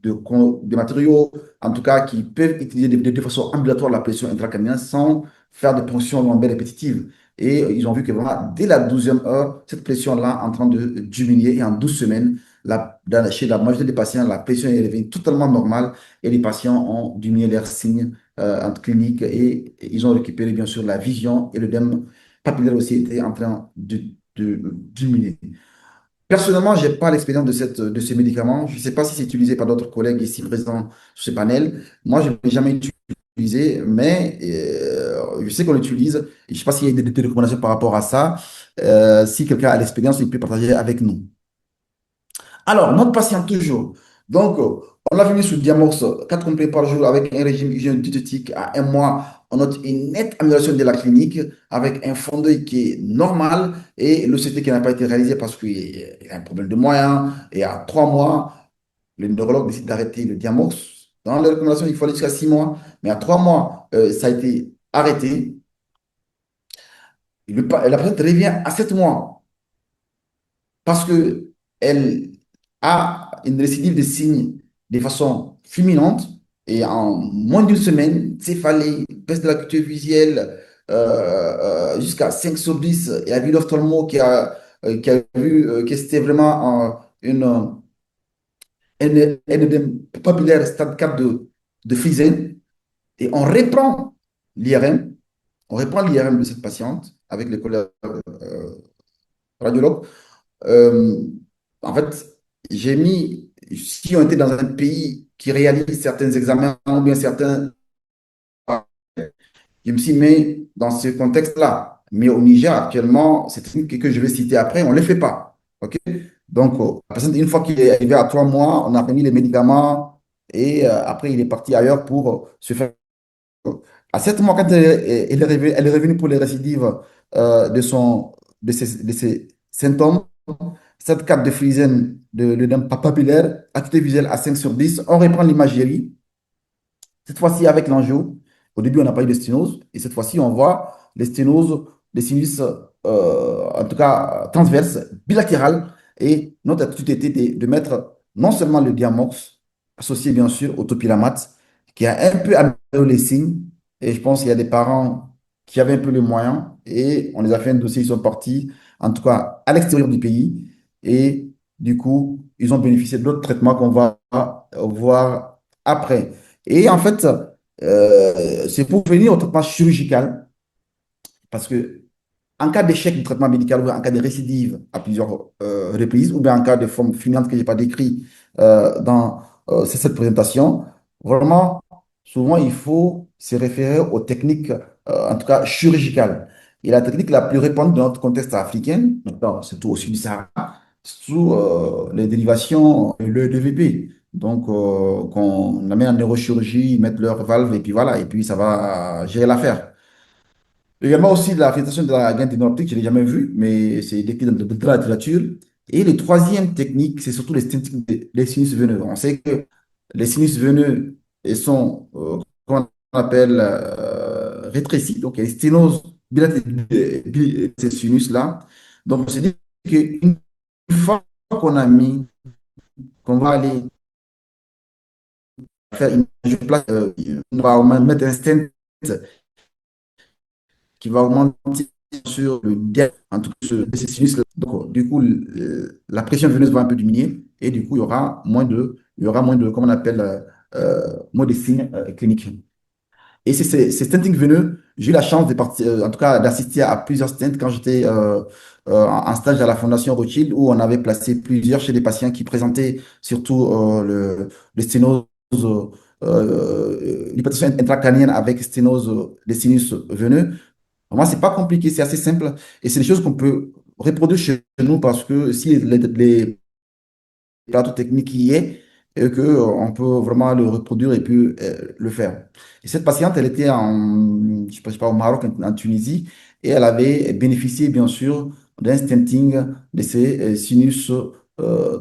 de matériaux, en tout cas, qui peuvent utiliser de façon ambulatoire la pression intracrânienne sans faire de pression lombaire répétitive. Et ils ont vu que vraiment, dès la 12e heure, cette pression-là est en train de diminuer et en 12 semaines, chez la majorité des patients, la pression est revenue totalement normale et les patients ont diminué leurs signes cliniques et ils ont récupéré bien sûr la vision et le dème papillaire aussi était en train de diminuer. Personnellement, je n'ai pas l'expérience de ce médicament. Je ne sais pas si c'est utilisé par d'autres collègues ici présents sur ce panel. Moi, je ne l'ai jamais utilisé, mais je sais qu'on l'utilise. Je ne sais pas s'il y a des recommandations par rapport à ça. Si quelqu'un a l'expérience, il peut partager avec nous. Alors, notre patient toujours. Donc, on l'a mis sous Diamox 4 comprimés par jour avec un régime hygiéno-diététique à un mois. On note une nette amélioration de la clinique avec un fond d'œil qui est normal et le CT qui n'a pas été réalisé parce qu'il y a un problème de moyens. Et à 3 mois, le neurologue décide d'arrêter le Diamox. Dans les recommandations, il faut aller jusqu'à 6 mois. Mais à 3 mois, ça a été arrêté. La patiente revient à 7 mois parce qu'elle a une récidive de signes de façon fulminante et en moins d'une semaine, céphalée, baisse de l'acuité visuelle jusqu'à 5 sur 10. Et a vu l'ophtalmo qui a vu que c'était vraiment une édème papillaire stade 4 de Friesen. Et on reprend l'IRM de cette patiente avec les collègues radiologues. Euh, En fait, j'ai mis, si on était dans un pays qui réalise certains examens ou bien certains, je me suis mis dans ce contexte-là. Mais au Niger, actuellement, c'est une que je vais citer après, on ne le fait pas. OK? Donc, la personne, une fois qu'il est arrivé à 3 mois, on a remis les médicaments et après, il est parti ailleurs pour se faire. À 7 mois, quand elle est revenue pour les récidives de ses symptômes, cette carte de Friesen de l'œdème papillaire, acuité visuelle à 5 sur 10, on reprend l'imagerie, cette fois-ci avec l'angio. Au début, on n'a pas eu de sténose, et cette fois-ci, on voit les sténoses, les sinus, en tout cas transverses, bilatérales, et notre attitude était de mettre non seulement le diamox, associé bien sûr au topiramate, qui a un peu amélioré les signes, et je pense qu'il y a des parents qui avaient un peu les moyens, et on les a fait un dossier, ils sont partis, en tout cas à l'extérieur du pays, et du coup, ils ont bénéficié d'autres traitements qu'on va voir après. Et en fait, c'est pour venir au traitement chirurgical, parce que en cas d'échec du traitement médical ou en cas de récidive à plusieurs reprises, ou bien en cas de forme fulminante que je n'ai pas décrit dans cette présentation, vraiment, souvent, il faut se référer aux techniques, en tout cas chirurgicales. Et la technique la plus répandue dans notre contexte africain, surtout au sud du Sahara, sous les dérivations, le DVP. Donc, qu'on amène en neurochirurgie, ils mettent leur valve et puis voilà, et puis ça va gérer l'affaire. Également aussi la réalisation de la gaine ténortique, je ne l'ai jamais vu, mais c'est décrit dans la littérature. Et le troisième technique, c'est surtout les stentiques les sinus veineux. On sait que les sinus veineux ils sont, qu'on appelle rétrécis, donc il y a une sténose bilatérale de ces sinus-là. Donc on s'est dit qu'une fois qu'on va aller faire une on va mettre un stent qui va augmenter sur le diamètre entre ces sinus. Donc, du coup, la pression veineuse va un peu diminuer et du coup, il y aura moins de, comment on appelle, moins de signes cliniques. Et ces stentings veineux, j'ai eu la chance de partir, en tout cas, d'assister à plusieurs stents quand j'étais en stage à la Fondation Rothschild où on avait placé plusieurs chez des patients qui présentaient surtout le sténose, l'hypertension intracrânienne avec sténose des sinus veineux. Moi, c'est pas compliqué, c'est assez simple et c'est des choses qu'on peut reproduire chez nous parce que si les plateau technique qui y est et que on peut vraiment le reproduire et puis le faire. Et cette patiente, elle était je sais pas, au Maroc, en Tunisie, et elle avait bénéficié, bien sûr, d'un stenting de ses sinus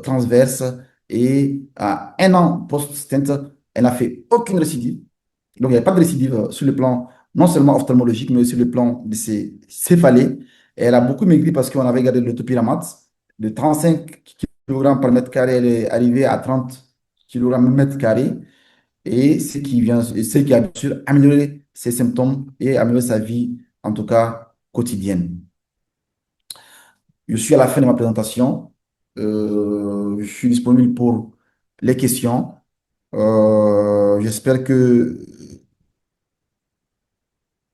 transverses. Et à 1 an post-stent, elle n'a fait aucune récidive. Donc, il n'y a pas de récidive sur le plan non seulement ophtalmologique, mais aussi sur le plan de ses céphalées. Et elle a beaucoup maigri parce qu'on avait gardé le topilamax de 35 kg par mètre carré, elle est arrivée à 30 kg carré et ce qui a bien sûr amélioré ses symptômes et amélioré sa vie, en tout cas quotidienne. Je suis à la fin de ma présentation. Je suis disponible pour les questions. J'espère que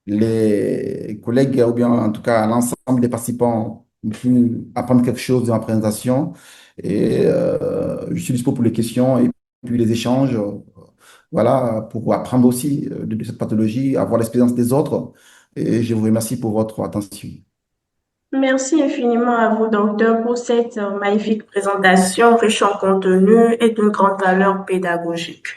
les collègues, ou bien en tout cas l'ensemble des participants, ont pu apprendre quelque chose de ma présentation. Et je suis disponible pour les questions et puis les échanges. Voilà, pour apprendre aussi de cette pathologie, avoir l'expérience des autres. Et je vous remercie pour votre attention. Merci infiniment à vous, docteur, pour cette magnifique présentation riche en contenu et d'une grande valeur pédagogique.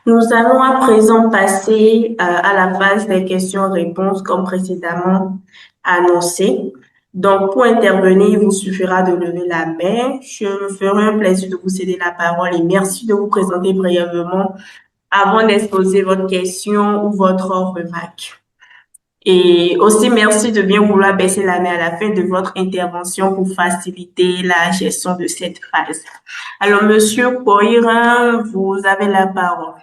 Nous allons à présent passer à la phase des questions-réponses comme précédemment annoncé. Donc, pour intervenir, il vous suffira de lever la main. Je me ferai un plaisir de vous céder la parole et merci de vous présenter brièvement avant d'exposer votre question ou votre remarque. Et aussi, merci de bien vouloir baisser la main à la fin de votre intervention pour faciliter la gestion de cette phase. Alors, Monsieur Poira, vous avez la parole.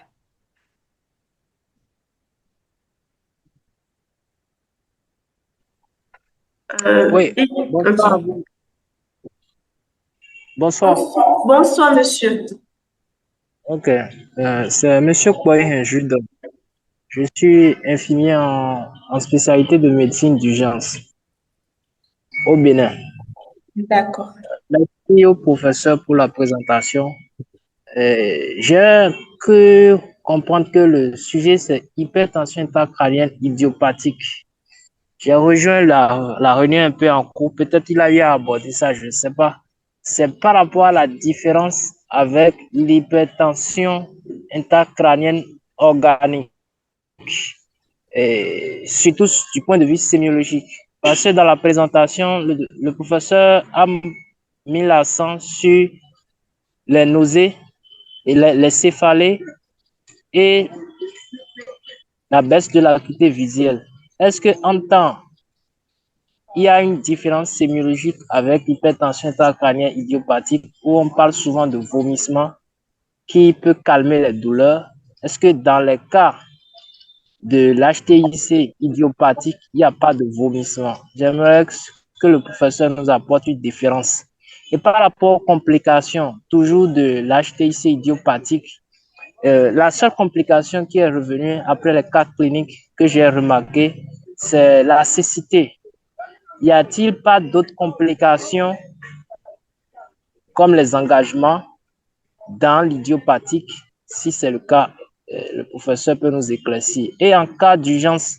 Oui, bonsoir à Ok. vous. Bonsoir. Bonsoir, bonsoir, monsieur. Ok, c'est Monsieur Kouaï Jude. Je suis infirmier en spécialité de médecine d'urgence au Bénin. D'accord. Merci au professeur pour la présentation. J'ai cru comprendre que le sujet, c'est hypertension intracrânienne idiopathique. J'ai rejoint la réunion un peu en cours. Peut-être il a eu à aborder ça, je ne sais pas. C'est par rapport à la différence avec l'hypertension intracrânienne organique, et surtout du point de vue sémiologique. Parce que dans la présentation, le professeur a mis l'accent sur les nausées et les céphalées et la baisse de l'acuité visuelle. Est-ce qu'en temps, il y a une différence sémiologique avec l'hypertension intracrânienne idiopathique où on parle souvent de vomissement qui peut calmer les douleurs? Est-ce que dans les cas de l'HTIC idiopathique, il n'y a pas de vomissement? J'aimerais que le professeur nous apporte une différence. Et par rapport aux complications, toujours de l'HTIC idiopathique, la seule complication qui est revenue après les cas cliniques que j'ai remarqué, c'est la cécité. Y a-t-il pas d'autres complications comme les engagements dans l'idiopathique? Si c'est le cas, le professeur peut nous éclaircir. Et en cas d'urgence,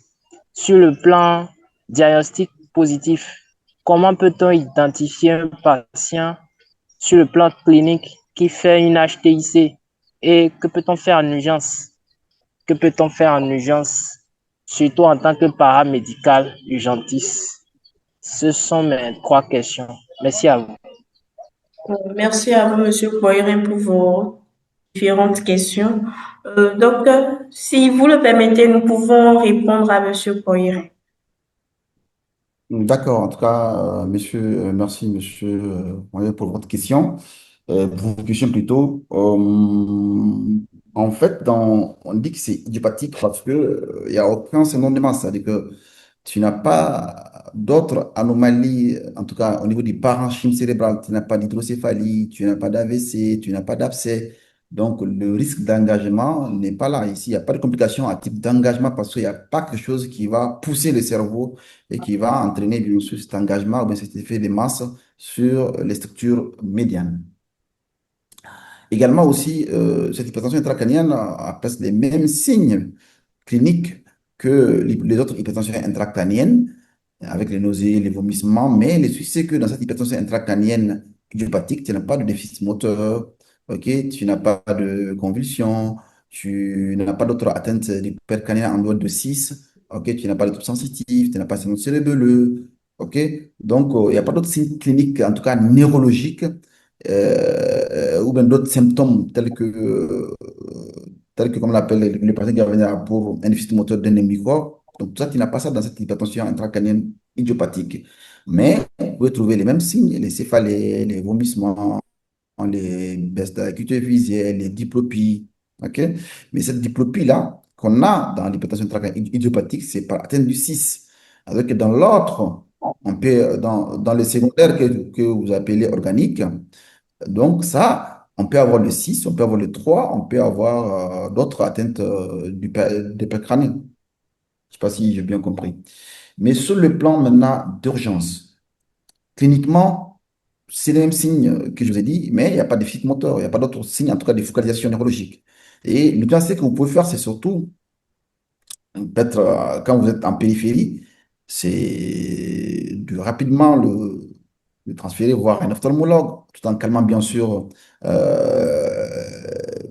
sur le plan diagnostic positif, comment peut-on identifier un patient sur le plan clinique qui fait une HTIC? Et que peut-on faire en urgence? Que peut-on faire en urgence, surtout en tant que paramédical urgentiste? Ce sont mes trois questions. Merci à vous. Merci à vous, monsieur Poirin, pour vos différentes questions. Docteur, si vous le permettez, nous pouvons répondre à monsieur Poirin. D'accord, en tout cas, merci, monsieur Moyen, pour votre question. Pour votre question plutôt, en fait, on dit que c'est idiopathique parce que, il n'y a aucun syndrome de masse, c'est-à-dire que tu n'as pas d'autres anomalies, en tout cas au niveau du parenchyme cérébral, tu n'as pas d'hydrocéphalie, tu n'as pas d'AVC, tu n'as pas d'abcès. Donc, le risque d'engagement n'est pas là. Ici, il n'y a pas de complications à type d'engagement parce qu'il n'y a pas quelque chose qui va pousser le cerveau et qui va entraîner bien sûr cet engagement ou bien cet effet de masse sur les structures médianes. Également aussi, cette hypertension intracrânienne a presque les mêmes signes cliniques que les autres hypertensions intracrâniennes, avec les nausées, les vomissements, mais le souci, c'est que dans cette hypertension intracrânienne idiopathique, tu n'as pas de déficit moteur, ok, tu n'as pas de convulsions, tu n'as pas d'autres atteintes d'hypercrânienne en dehors de 6, ok, tu n'as pas de troubles sensitifs, tu n'as pas de syndrome cérébelleux, ok, donc il n'y a pas d'autres signes cliniques, en tout cas neurologiques, ou bien d'autres symptômes tels que comme on l'appelle, le patient qui va venir pour un déficit moteur d'un corps. Donc, tout ça, tu n'as pas ça dans cette hypertension intracrânienne idiopathique. Mais vous pouvez trouver les mêmes signes, les céphalées, les vomissements, les baisses d'acuité visuelle, les diplopies. OK? Mais cette diplopie-là qu'on a dans l'hypertension idiopathique, c'est par atteinte du 6. Alors que dans l'autre, on peut, dans les secondaires que vous appelez organiques, donc ça, on peut avoir le 6, on peut avoir le 3, on peut avoir d'autres atteintes des pères crâniens. Je ne sais pas si j'ai bien compris. Mais sur le plan maintenant d'urgence, cliniquement, c'est les mêmes signes que je vous ai dit, mais il n'y a pas de déficit moteur, il n'y a pas d'autres signes, en tout cas de focalisation neurologique. Et le classique que vous pouvez faire, c'est surtout peut-être quand vous êtes en périphérie, c'est de rapidement le transférer, voir un ophtalmologue, tout en calmant bien sûr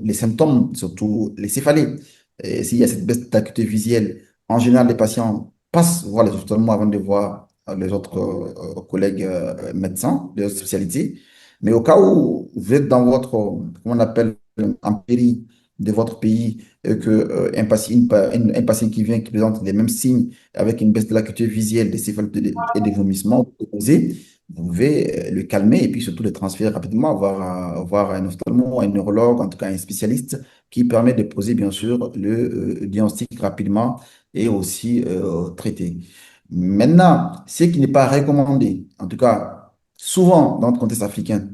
les symptômes, surtout les céphalées. Et s'il y a cette baisse d'acuité visuelle, en général, les patients passent voir les ophtalmos avant de voir les autres collègues médecins, les autres spécialités. Mais au cas où vous êtes dans votre, comment on appelle, en péri de votre pays, et que un patient qui vient, qui présente les mêmes signes avec une baisse de l'acuité visuelle, des céphalées et des vomissements, vous pouvez le calmer et puis surtout le transférer rapidement voir un ophtalmo, un neurologue, en tout cas un spécialiste qui permet de poser bien sûr le diagnostic rapidement et aussi traiter. Maintenant, ce qui n'est pas recommandé, en tout cas souvent dans le contexte africain,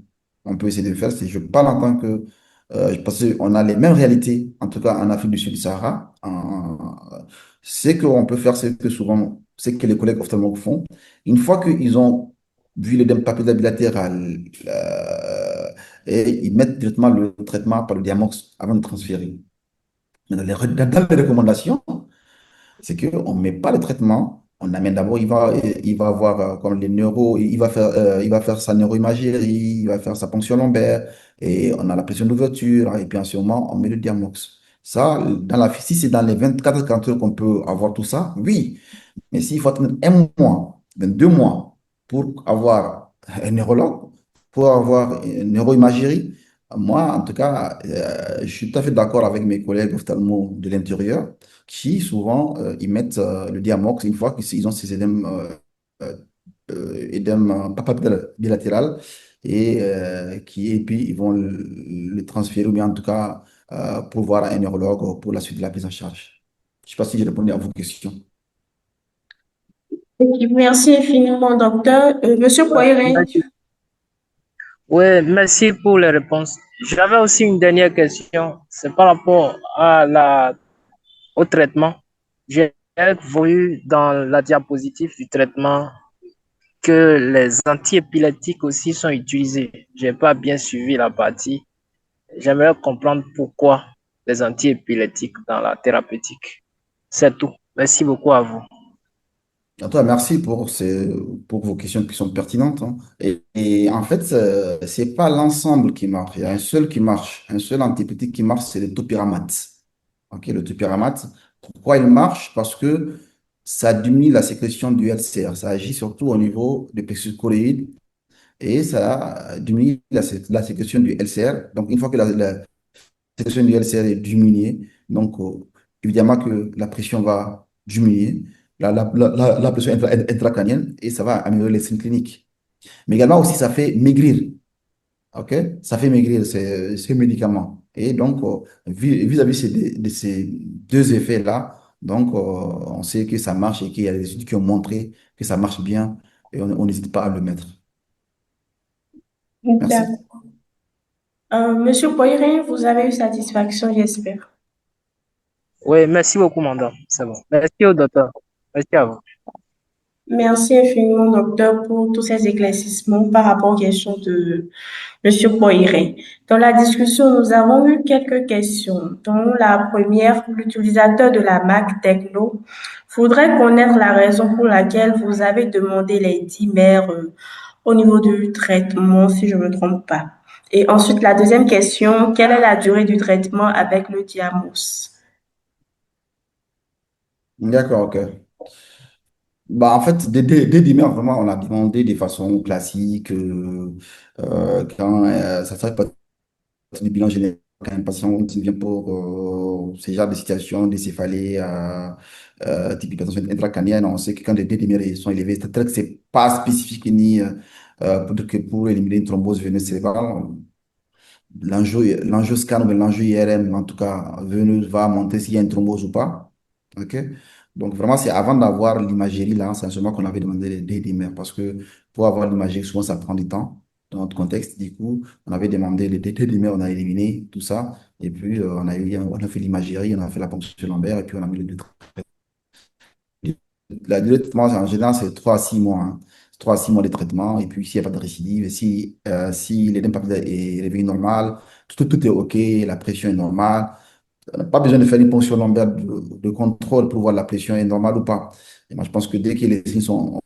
on peut essayer de le faire, c'est je parle en tant que parce qu'on a les mêmes réalités, en tout cas en Afrique du Sud du Sahara. Ce qu'on peut faire, c'est que souvent, c'est que les collègues ophtalmologues font, une fois qu'ils ont vu l'édème papillaire bilatéral, et ils mettent directement le traitement par le diamox avant de transférer. Mais dans les recommandations, c'est qu'on ne met pas le traitement, on amène d'abord, il va avoir comme les neuros, il va faire sa neuroimagerie, il va faire sa ponction lombaire, et on a la pression d'ouverture, et puis en ce moment, on met le diamox. Ça, si c'est dans les 24 heures qu'on peut avoir tout ça, oui. Mais s'il faut attendre un mois, même 2 mois pour avoir un neurologue, pour avoir une neuroimagerie, moi, en tout cas, je suis tout à fait d'accord avec mes collègues ophtalmo de l'intérieur qui, souvent, ils mettent le diamox une fois qu'ils ont ces euh, édèmes bilatéral et puis ils vont le transférer ou bien en tout cas pour voir un neurologue pour la suite de la prise en charge. Je ne sais pas si j'ai répondu à vos questions. Ok, merci infiniment, docteur. Monsieur Poiré, Merci. Ouais, merci pour les réponses. J'avais aussi une dernière question. C'est par rapport au traitement. J'ai vu dans la diapositive du traitement que les antiépileptiques aussi sont utilisés. J'ai pas bien suivi la partie. J'aimerais comprendre pourquoi les antiépileptiques dans la thérapeutique. C'est tout. Merci beaucoup à vous. En tout cas, merci pour vos questions qui sont pertinentes, hein. Et en fait, c'est pas l'ensemble qui marche. Il y a un seul qui marche, un seul antibiotique qui marche, c'est le topiramate. Ok, le topiramate. Pourquoi il marche? Parce que ça diminue la sécrétion du LCR. Ça agit surtout au niveau des plexus choroïdes et ça diminue la sécrétion du LCR. Donc, une fois que la sécrétion du LCR est diminuée, donc évidemment que la pression va diminuer, la pression intracrânienne, et ça va améliorer les signes cliniques. Mais également aussi, ça fait maigrir. OK? Ça fait maigrir ces médicaments. Et donc, vis-à-vis de ces deux effets-là, donc, on sait que ça marche et qu'il y a des études qui ont montré que ça marche bien et on n'hésite pas à le mettre. Merci. d'accord. Monsieur Poiré, vous avez eu satisfaction, j'espère. Oui, merci beaucoup, madame. C'est bon. Merci au docteur. Merci à vous. Merci infiniment, docteur, pour tous ces éclaircissements par rapport aux questions de Monsieur Poiré. Dans la discussion, nous avons eu quelques questions, dont la première, l'utilisateur de la marque Techno voudrait connaître la raison pour laquelle vous avez demandé les 10 mères au niveau du traitement, si je ne me trompe pas. Et ensuite, la deuxième question, quelle est la durée du traitement avec le diamous? D'accord, OK. Bah, en fait, dès dimanche, vraiment, on a demandé de façon classique, quand ça fait partie du bilan général, quand un patient qui vient pour ce genre de situation, des céphalées, type hypertension intracrânienne, on sait que quand les D-dimères sont élevés, c'est-à-dire que c'est pas spécifique ni pour dire que pour éliminer une thrombose veineuse cérébrale, l'angioscan scan ou bien l'angios IRM, en tout cas, veineuse va monter s'il y a une thrombose ou pas. OK? Donc, vraiment, c'est avant d'avoir l'imagerie, là, c'est en ce moment qu'on avait demandé les DMR. Parce que pour avoir l'imagerie, souvent, ça prend du temps dans notre contexte. Du coup, on avait demandé les DMR, on a éliminé tout ça. Et puis, on a fait l'imagerie, on a fait la ponction lombaire, et puis on a mis les deux. La durée de traitement, en général, c'est 3 à 6 mois, hein. 3 à 6 mois de traitement. Et puis, s'il n'y a pas de récidive, et si l'édème papillaire est réveillé normal, tout est OK, la pression est normale. On n'a pas besoin de faire une ponction lombaire de contrôle pour voir la pression est normale ou pas. Et moi, je pense que dès que les signes sont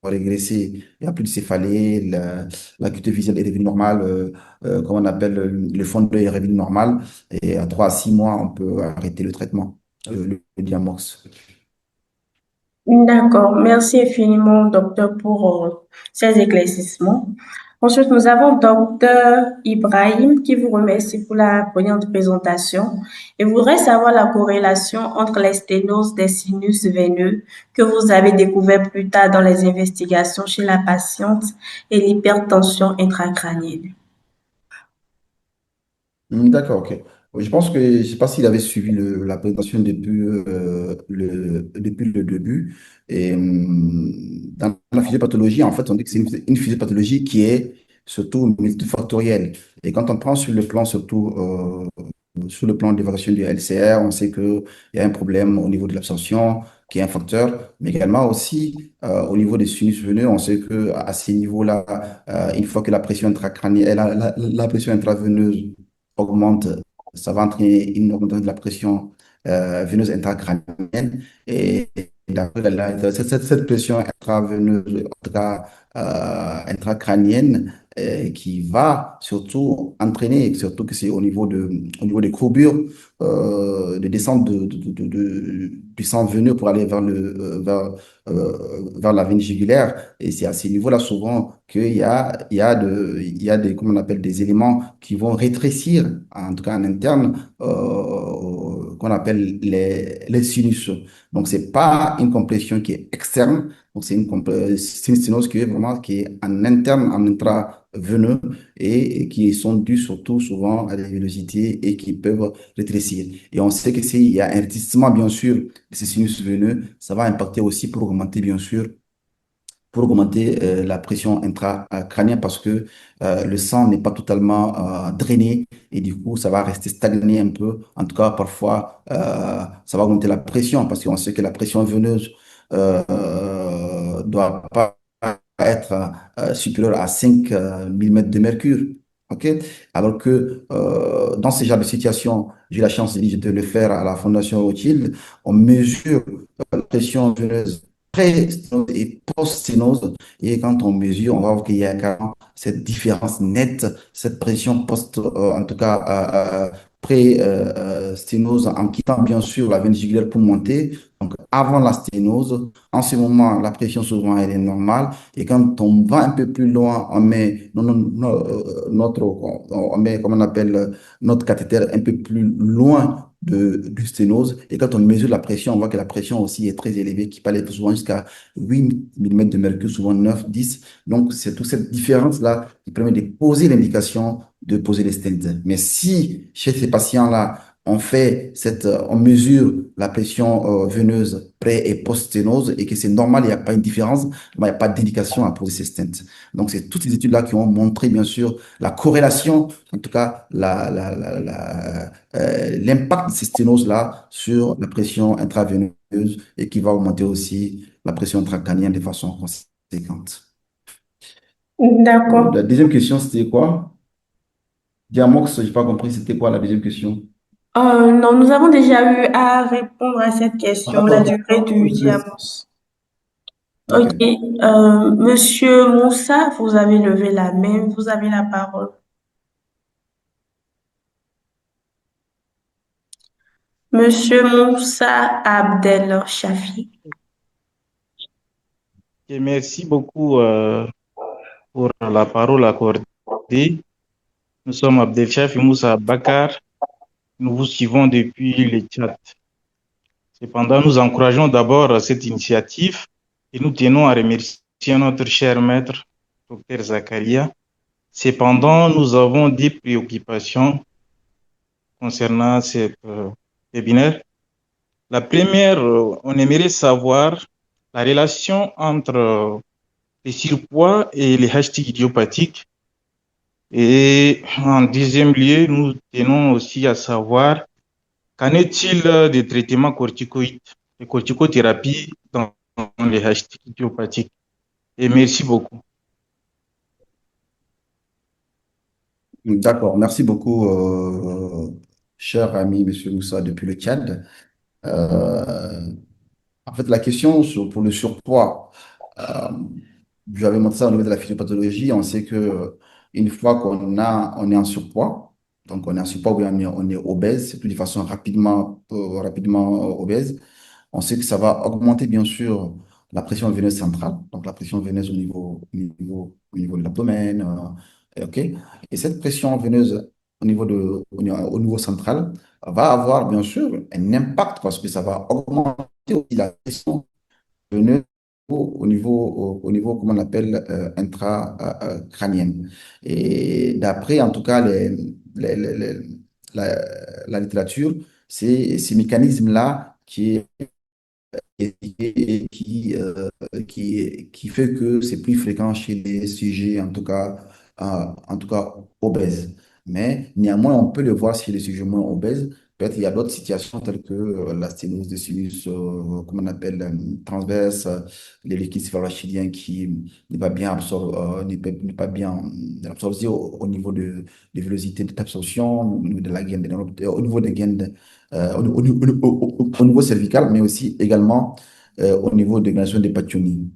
régressés, il n'y a plus de céphalée, l'acuité visuelle est revenue normale, comme on appelle, le fond de l'œil est revenu normal. Et à 3 à 6 mois, on peut arrêter le traitement, le Diamox. D'accord. Merci infiniment, docteur, pour ces éclaircissements. Ensuite, nous avons docteur Ibrahim qui vous remercie pour la brillante présentation et voudrait savoir la corrélation entre les sténoses des sinus veineux que vous avez découvert plus tard dans les investigations chez la patiente et l'hypertension intracrânienne. D'accord, ok. Je pense que, je ne sais pas s'il avait suivi la présentation depuis le début. Et dans la physiopathologie, en fait, on dit que c'est une physiopathologie qui est surtout multifactorielle. Et quand on prend sur le plan, surtout sur le plan d'évaluation du LCR, on sait qu'il y a un problème au niveau de l'absorption, qui est un facteur, mais également aussi au niveau des sinus veineux, on sait qu'à ces niveaux-là, une fois que la pression intracrânienne, la pression intraveineuse augmente, ça va entraîner une augmentation de la pression veineuse intracrânienne. Et cette pression intraveineuse, en tout cas intracrânienne, qui va surtout entraîner, surtout que c'est au niveau des courbures, de descente du sang veineux pour aller vers la veine jugulaire. Et c'est à ce niveau-là souvent il y a des, comment on appelle, des éléments qui vont rétrécir, en tout cas en interne, qu'on appelle les sinus. Donc, c'est pas une compression qui est externe, donc c'est une sténose qui est en interne, en intraveineux et qui sont dues surtout souvent à des vélocités et qui peuvent rétrécir. Et on sait que s'il y a un rétrécissement, bien sûr, de ces sinus veineux, ça va impacter aussi pour augmenter, bien sûr, pour augmenter la pression intracrânienne parce que le sang n'est pas totalement drainé et du coup, ça va rester stagné un peu. En tout cas, parfois, ça va augmenter la pression parce qu'on sait que la pression veineuse doit pas être supérieure à 5 mm de mercure. OK? Alors que dans ce genre de situation, j'ai eu la chance de le faire à la Fondation Rothschild, on mesure la pression veineuse pré-sténose et post-sténose. Et quand on mesure, on va voir qu'il y a carrément cette différence nette, cette pression en tout cas, pré-sténose en quittant bien sûr la veine jugulaire pour monter. Donc, avant la sténose, en ce moment, la pression souvent elle est normale. Et quand on va un peu plus loin, on met on met, comment on appelle, notre cathéter un peu plus loin du sténose. Et quand on mesure la pression, on voit que la pression aussi est très élevée, qui peut aller souvent jusqu'à 8 mm de mercure, souvent 9, 10. Donc, c'est toute cette différence-là qui permet de poser l'indication de poser les stents. Mais si chez ces patients-là, on mesure la pression veineuse pré- et post-sténose et que c'est normal, il n'y a pas une différence, ben, il n'y a pas d'indication à poser ces stents. Donc, c'est toutes ces études-là qui ont montré, bien sûr, la corrélation, en tout cas, l'impact de ces sténoses-là sur la pression intraveineuse et qui va augmenter aussi la pression intracrânienne de façon conséquente. D'accord. La deuxième question, c'était quoi? Diamox, je n'ai pas compris, c'était quoi la deuxième question? Non, nous avons déjà eu à répondre à cette Ah, question, la d'accord. durée du Ok. diamant. Ok. Ok, Monsieur Moussa, vous avez levé la main, vous avez la parole. Monsieur Moussa Abdel Shafi. Et merci beaucoup pour la parole accordée. Nous sommes Abdelchaf et Moussa Bakar. Nous vous suivons depuis le Tchad. Cependant, nous encourageons d'abord cette initiative et nous tenons à remercier notre cher maître, Dr Zakaria, Cependant, nous avons des préoccupations concernant cette webinaire. La première, on aimerait savoir la relation entre les surpoids et les HT idiopathiques. Et en deuxième lieu, nous tenons aussi à savoir qu'en est-il des traitements corticoïdes, de corticothérapie dans les HT idiopathiques. Et merci beaucoup. D'accord, merci beaucoup, cher ami Monsieur Moussa depuis le Tchad. Euh, En fait, la question pour le surpoids, euh, j'avais montré ça au niveau de la physiopathologie. On sait que une fois on est en surpoids, donc on est en surpoids ou bien on est obèse, c'est de façon rapidement obèse. On sait que ça va augmenter bien sûr la pression veineuse centrale, donc la pression veineuse au niveau de l'abdomen, ok. Et cette pression veineuse au niveau central va avoir bien sûr un impact parce que ça va augmenter aussi la pression veineuse au niveau, comment on appelle, intracrânienne. Et d'après, en tout cas, la littérature, c'est ces mécanismes-là qui fait que c'est plus fréquent chez les sujets, en tout cas obèses. Mais néanmoins, on peut le voir chez les sujets moins obèses. Peut-être il y a d'autres situations telles que la sténose de sinus, comme on appelle transverse, les liquides céphalorachidien qui n'est pas bien n'est pas bien absorbé au niveau de vélocité d'absorption, au niveau de la gaine, au niveau des gaines, au niveau cervical, mais aussi également au niveau de l'agglomération des Pacchioni.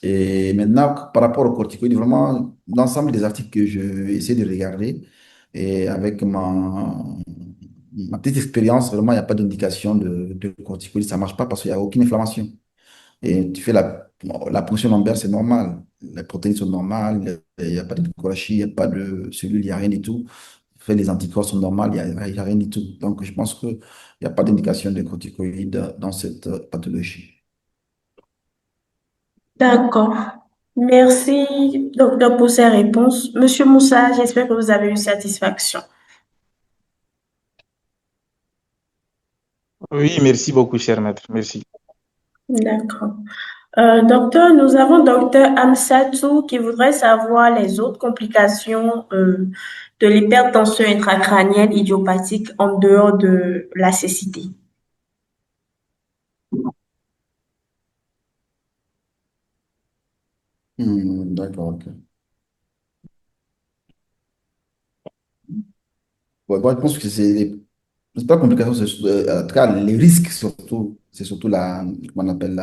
Et maintenant, par rapport aux corticoïdes, vraiment, l'ensemble des articles que je essaie de regarder, et avec ma petite expérience, vraiment, il n'y a pas d'indication de corticoïdes. Ça ne marche pas parce qu'il n'y a aucune inflammation. Et tu fais la ponction lombaire, c'est normal. Les protéines sont normales, il n'y a pas de glycorachie, il n'y a pas de cellules, il n'y a rien du tout. Fait, les anticorps sont normaux, il y a rien du tout. Donc, je pense qu'il n'y a pas d'indication de corticoïdes dans cette pathologie. D'accord. Merci, docteur, pour ces réponses. Monsieur Moussa, j'espère que vous avez eu satisfaction. Oui, merci beaucoup, cher maître. Merci. D'accord. Docteur, nous avons docteur Amsatou qui voudrait savoir les autres complications de l'hypertension intracrânienne idiopathique en dehors de la cécité. D'accord, ok. Ouais, bon, je pense que c'est pas complication, en tout cas, les risques surtout, c'est surtout comment on appelle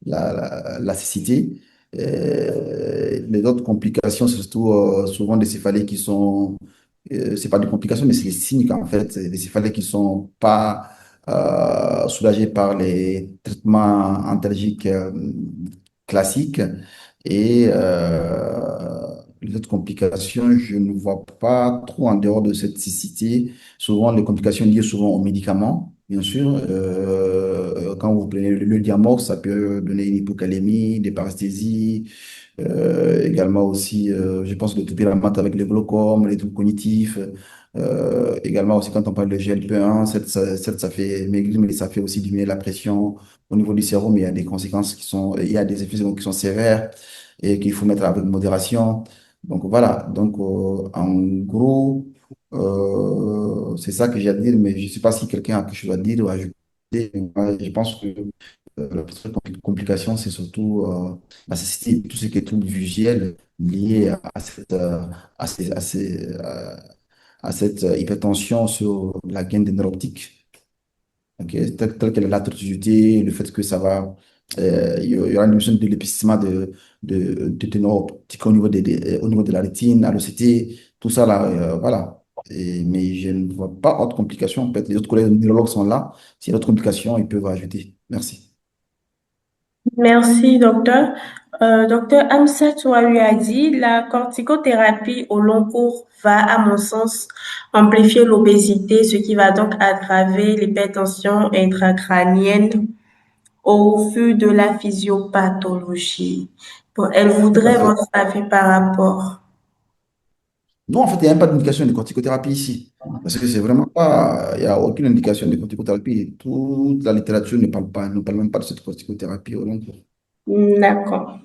la cécité. Les autres complications, c'est surtout souvent des céphalées qui sont, c'est pas des complications, mais c'est des signes en fait, c'est des céphalées qui sont pas soulagées par les traitements antalgiques classiques. Et les autres complications, je ne vois pas trop en dehors de cette cécité. Souvent, les complications liées souvent aux médicaments, bien sûr. Quand vous prenez le Diamox, ça peut donner une hypocalémie, des paresthésies. Également aussi, je pense, le topiramate avec le glaucome, les troubles cognitifs. Également aussi, quand on parle de GLP-1, certes, ça fait maigrir, mais ça fait aussi diminuer la pression au niveau du cerveau, mais il y a des conséquences il y a des effets secondaires qui sont sévères et qu'il faut mettre avec modération. Donc voilà, donc en gros, c'est ça que j'ai à dire, mais je ne sais pas si quelqu'un a quelque chose à dire ou à ajouter. Moi, je pense que la seule complication, c'est surtout la cécité, tout ce qui est trouble visuel lié à cette hypertension sur la gaine des nerfs optiques. Ok, tel que la tortuosité, le fait que ça va, il y aura une notion de l'épaississement de ténor optique au niveau de la rétine, à l'OCT, tout ça là, voilà. Mais je ne vois pas autre complications. Peut-être les autres collègues neurologues sont là. S'il y a d'autres complications, ils peuvent ajouter. Merci. Merci, docteur. Docteur Amsatou a eu à dire, la corticothérapie au long cours va, à mon sens, amplifier l'obésité, ce qui va donc aggraver l'hypertension intracrânienne au vu de la physiopathologie. Bon, elle Tout à voudrait fait. votre avis par rapport. Non, en fait, il n'y a même pas d'indication de corticothérapie ici. Parce que c'est vraiment pas, il n'y a aucune indication de corticothérapie. Toute la littérature ne parle même pas de cette corticothérapie au long cours. D'accord.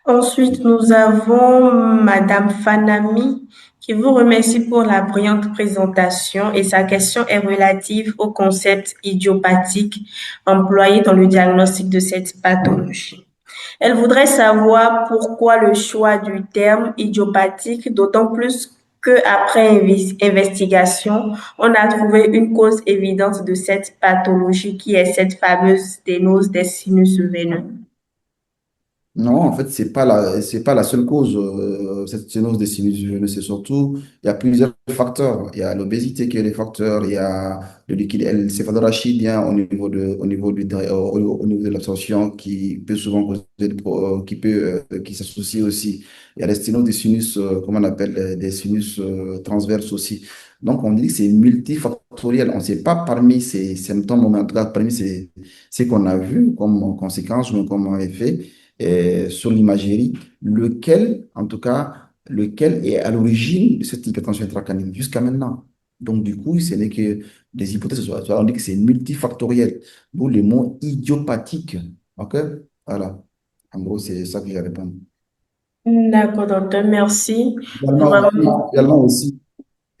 Ensuite, nous avons Madame Fanami qui vous remercie pour la brillante présentation et sa question est relative au concept idiopathique employé dans le diagnostic de cette pathologie. Elle voudrait savoir pourquoi le choix du terme idiopathique, d'autant plus qu'après investigation, on a trouvé une cause évidente de cette pathologie qui est cette fameuse sténose des sinus veineux. Non, en fait, c'est pas la seule cause, cette sténose des sinus veineux. C'est surtout, il y a plusieurs facteurs. Il y a l'obésité qui est le facteur, il y a le liquide L-céphalorachidien au niveau de l'absorption qui peut souvent causer, qui s'associe aussi. Il y a les sténoses des sinus, comment on appelle, des sinus transverses aussi. Donc, on dit que c'est multifactoriel. On ne sait pas parmi ces symptômes, mais en tout cas, parmi ces qu'on a vu comme conséquence ou comme effet sur l'imagerie, lequel, en tout cas, lequel est à l'origine de cette hypertension intracrânienne jusqu'à maintenant. Donc, du coup, ce n'est que des hypothèses. On dit que c'est multifactoriel, d'où le mot idiopathique. OK? Voilà. En gros, c'est ça que j'ai répondu. D'accord, docteur, merci. Également aussi,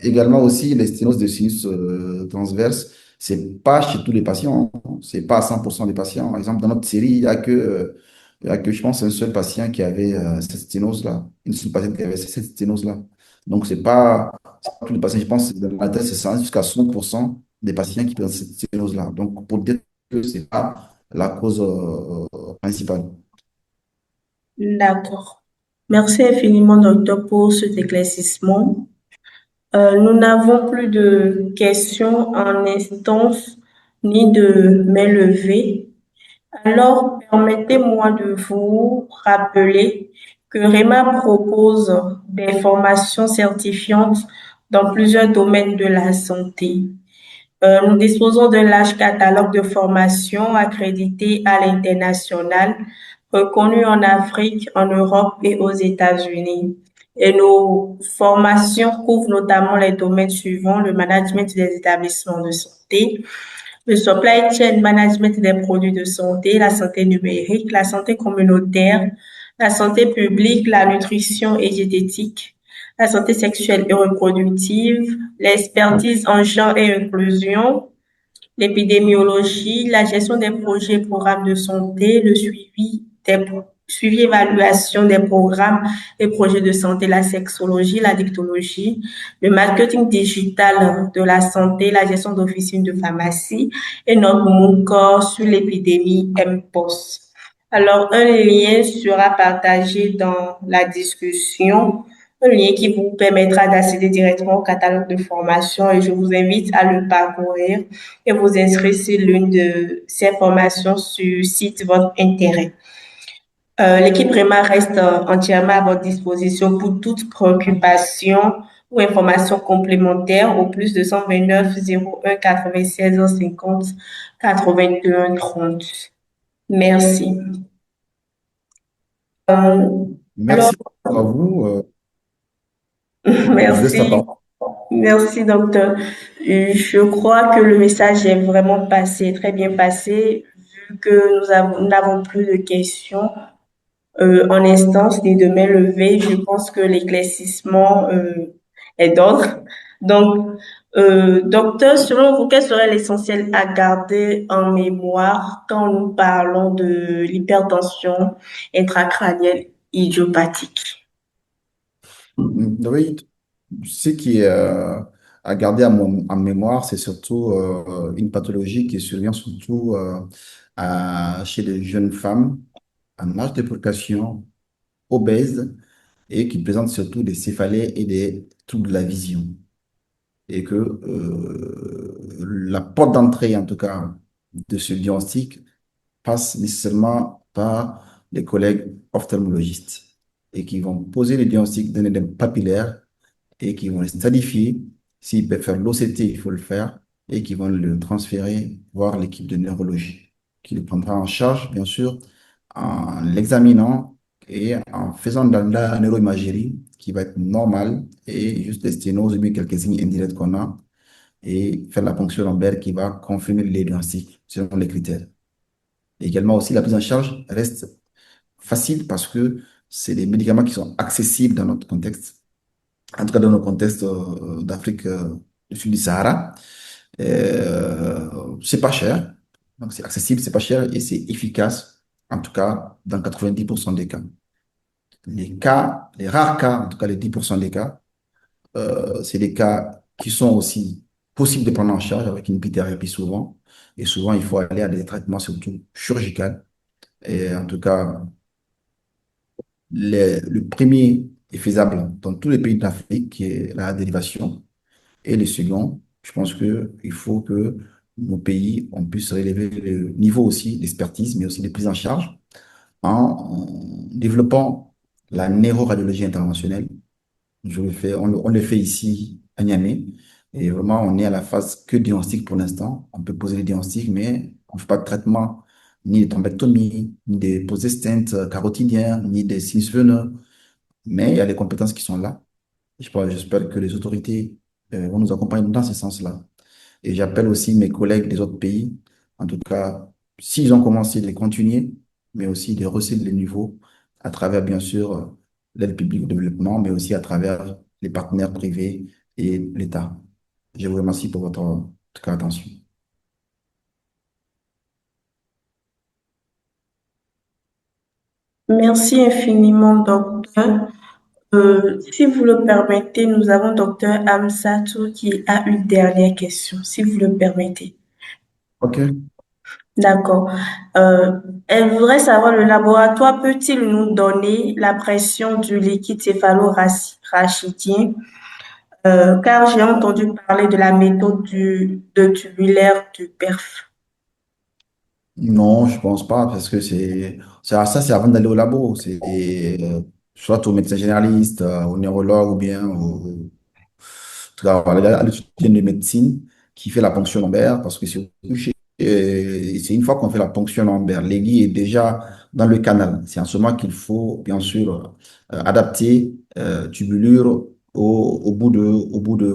Vraiment, également aussi, les sténoses de sinus transverse, c'est pas chez tous les patients, hein. C'est pas à 100% des patients. Par exemple, dans notre série, il y a que, je pense, un seul patient qui avait cette sténose-là. Une seule patiente qui avait cette sténose-là. Donc, c'est pas tous les patients. Je pense que dans la tête, c'est ça, jusqu'à 100% des patients qui présentent cette sténose-là. Donc, pour dire que c'est pas la cause principale. d'accord. Merci infiniment, docteur, pour cet éclaircissement. Nous n'avons plus de questions en instance ni de main levée. Alors, permettez-moi de vous rappeler que REMA propose des formations certifiantes dans plusieurs domaines de la santé. Nous disposons d'un large catalogue de formations accréditées à l'international, reconnues en Afrique, en Europe et aux États-Unis. Et nos formations couvrent notamment les domaines suivants: le management des établissements de santé, le supply chain management des produits de santé, la santé numérique, la santé communautaire, la santé publique, la nutrition et diététique, la santé sexuelle et reproductive, l'expertise en genre et inclusion, l'épidémiologie, la gestion des projets et programmes de santé, le suivi évaluation des programmes et projets de santé, la sexologie, la dictologie, le marketing digital de la santé, la gestion d'officines de pharmacie et notre mon corps sur l'épidémie MPOS. Alors, un lien sera partagé dans la discussion, un lien qui vous permettra d'accéder directement au catalogue de formation et je vous invite à le parcourir et vous inscrire sur l'une de ces formations suscite votre intérêt. L'équipe Réma reste entièrement à votre disposition pour toute préoccupation ou information complémentaire au plus de 129 01 96 50 81 30. Merci. Euh, alors, Merci à vous. Je vous laisse la merci. parole. Merci, docteur. Je crois que le message est vraiment passé, très bien passé, vu que nous n'avons plus de questions en instance ni de main levée. Je pense que l'éclaircissement est d'ordre. Donc, docteur, selon vous, quel serait l'essentiel à garder en mémoire quand nous parlons de l'hypertension intracrânienne idiopathique? Oui, ce qui est à garder en mémoire, c'est surtout une pathologie qui survient surtout chez les jeunes femmes en âge de procréation, obèses et qui présentent surtout des céphalées et des troubles de la vision. Et que la porte d'entrée, en tout cas, de ce diagnostic passe nécessairement par les collègues ophtalmologistes et qui vont poser le diagnostic d'un édème papillaire et qui vont les stadifier. S'ils peuvent faire l'OCT, il faut le faire et qui vont le transférer voir l'équipe de neurologie qui le prendra en charge, bien sûr, en l'examinant et en faisant de la neuroimagerie qui va être normale et juste des sténoses ou bien quelques signes indirects qu'on a et faire la ponction lombaire qui va confirmer les diagnostics selon les critères. Et également aussi, la prise en charge reste facile parce que c'est des médicaments qui sont accessibles dans notre contexte, en tout cas dans nos contextes d'Afrique du Sud du Sahara. C'est pas cher, donc c'est accessible, c'est pas cher et c'est efficace, en tout cas dans 90% des cas. Les rares cas, en tout cas les 10% des cas, c'est des cas qui sont aussi possibles de prendre en charge avec une bithérapie souvent. Et souvent, il faut aller à des traitements surtout chirurgicaux. Et en tout cas, le premier est faisable dans tous les pays d'Afrique, qui est la dérivation. Et le second, je pense qu'il faut que nos pays, on puisse relever le niveau aussi d'expertise, mais aussi de prise en charge en développant la neuroradiologie interventionnelle. On le fait ici à Niamey. Et vraiment, on est à la phase que diagnostic pour l'instant. On peut poser les diagnostics, mais on ne fait pas de traitement, ni de thrombectomie, ni de pose de stent carotidien, ni de sinus veineux. Mais il y a les compétences qui sont là. J'espère que les autorités vont nous accompagner dans ce sens-là. Et j'appelle aussi mes collègues des autres pays, en tout cas, s'ils ont commencé, de les continuer, mais aussi de rehausser le niveau à travers, bien sûr, l'aide publique au développement, mais aussi à travers les partenaires privés et l'État. Je vous remercie pour votre, en tout cas, attention. Merci infiniment, docteur. Si vous le permettez, nous avons docteur Amsatou qui a une dernière question, si vous le permettez. OK. D'accord. Euh, Elle voudrait savoir, le laboratoire peut-il nous donner la pression du liquide céphalo-rachidien? Car j'ai entendu parler de la méthode de tubulaire du perf. Non, je pense pas, parce que ça, c'est avant d'aller au labo. C'est soit au médecin généraliste, au neurologue ou bien tout cas, voilà, à l'étudiant de médecine qui fait la ponction lombaire, parce que c'est une fois qu'on fait la ponction lombaire, l'aiguille est déjà dans le canal. C'est en ce moment qu'il faut, bien sûr, adapter tubulure comment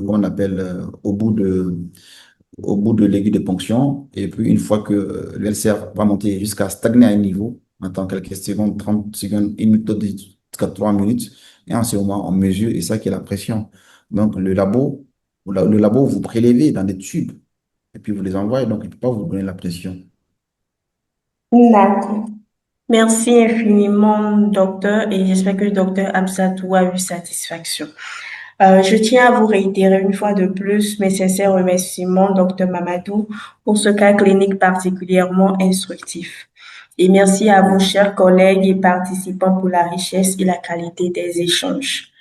on appelle, au bout de l'aiguille de ponction. Et puis, une fois que l'ulcère va monter jusqu'à stagner à un niveau, on attend quelques secondes, 30 secondes, une minute, jusqu'à 3 minutes. Et en ce moment, on mesure et ça qui est la pression. Donc, le labo, vous prélevez dans des tubes et puis vous les envoyez. Donc, il ne peut pas vous donner la pression. D'accord. Merci infiniment, docteur, et j'espère que le docteur Absatou a eu satisfaction. Je tiens à vous réitérer une fois de plus mes sincères remerciements, docteur Mamadou, pour ce cas clinique particulièrement instructif. Et merci à vos chers collègues et participants pour la richesse et la qualité des échanges.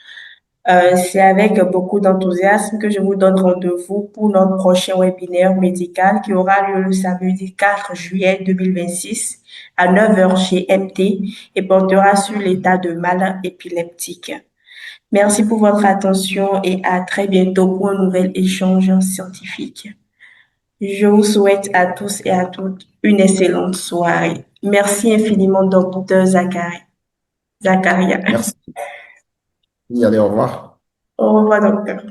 C'est avec beaucoup d'enthousiasme que je vous donne rendez-vous pour notre prochain webinaire médical qui aura lieu le samedi 4 juillet 2026 à 9 heures GMT et portera sur l'état de mal épileptique. Merci pour votre attention et à très bientôt pour un nouvel échange scientifique. Je vous souhaite à tous et à toutes une excellente soirée. Merci infiniment, docteur Zakaria. Merci. Allez, au revoir. Au revoir, docteur.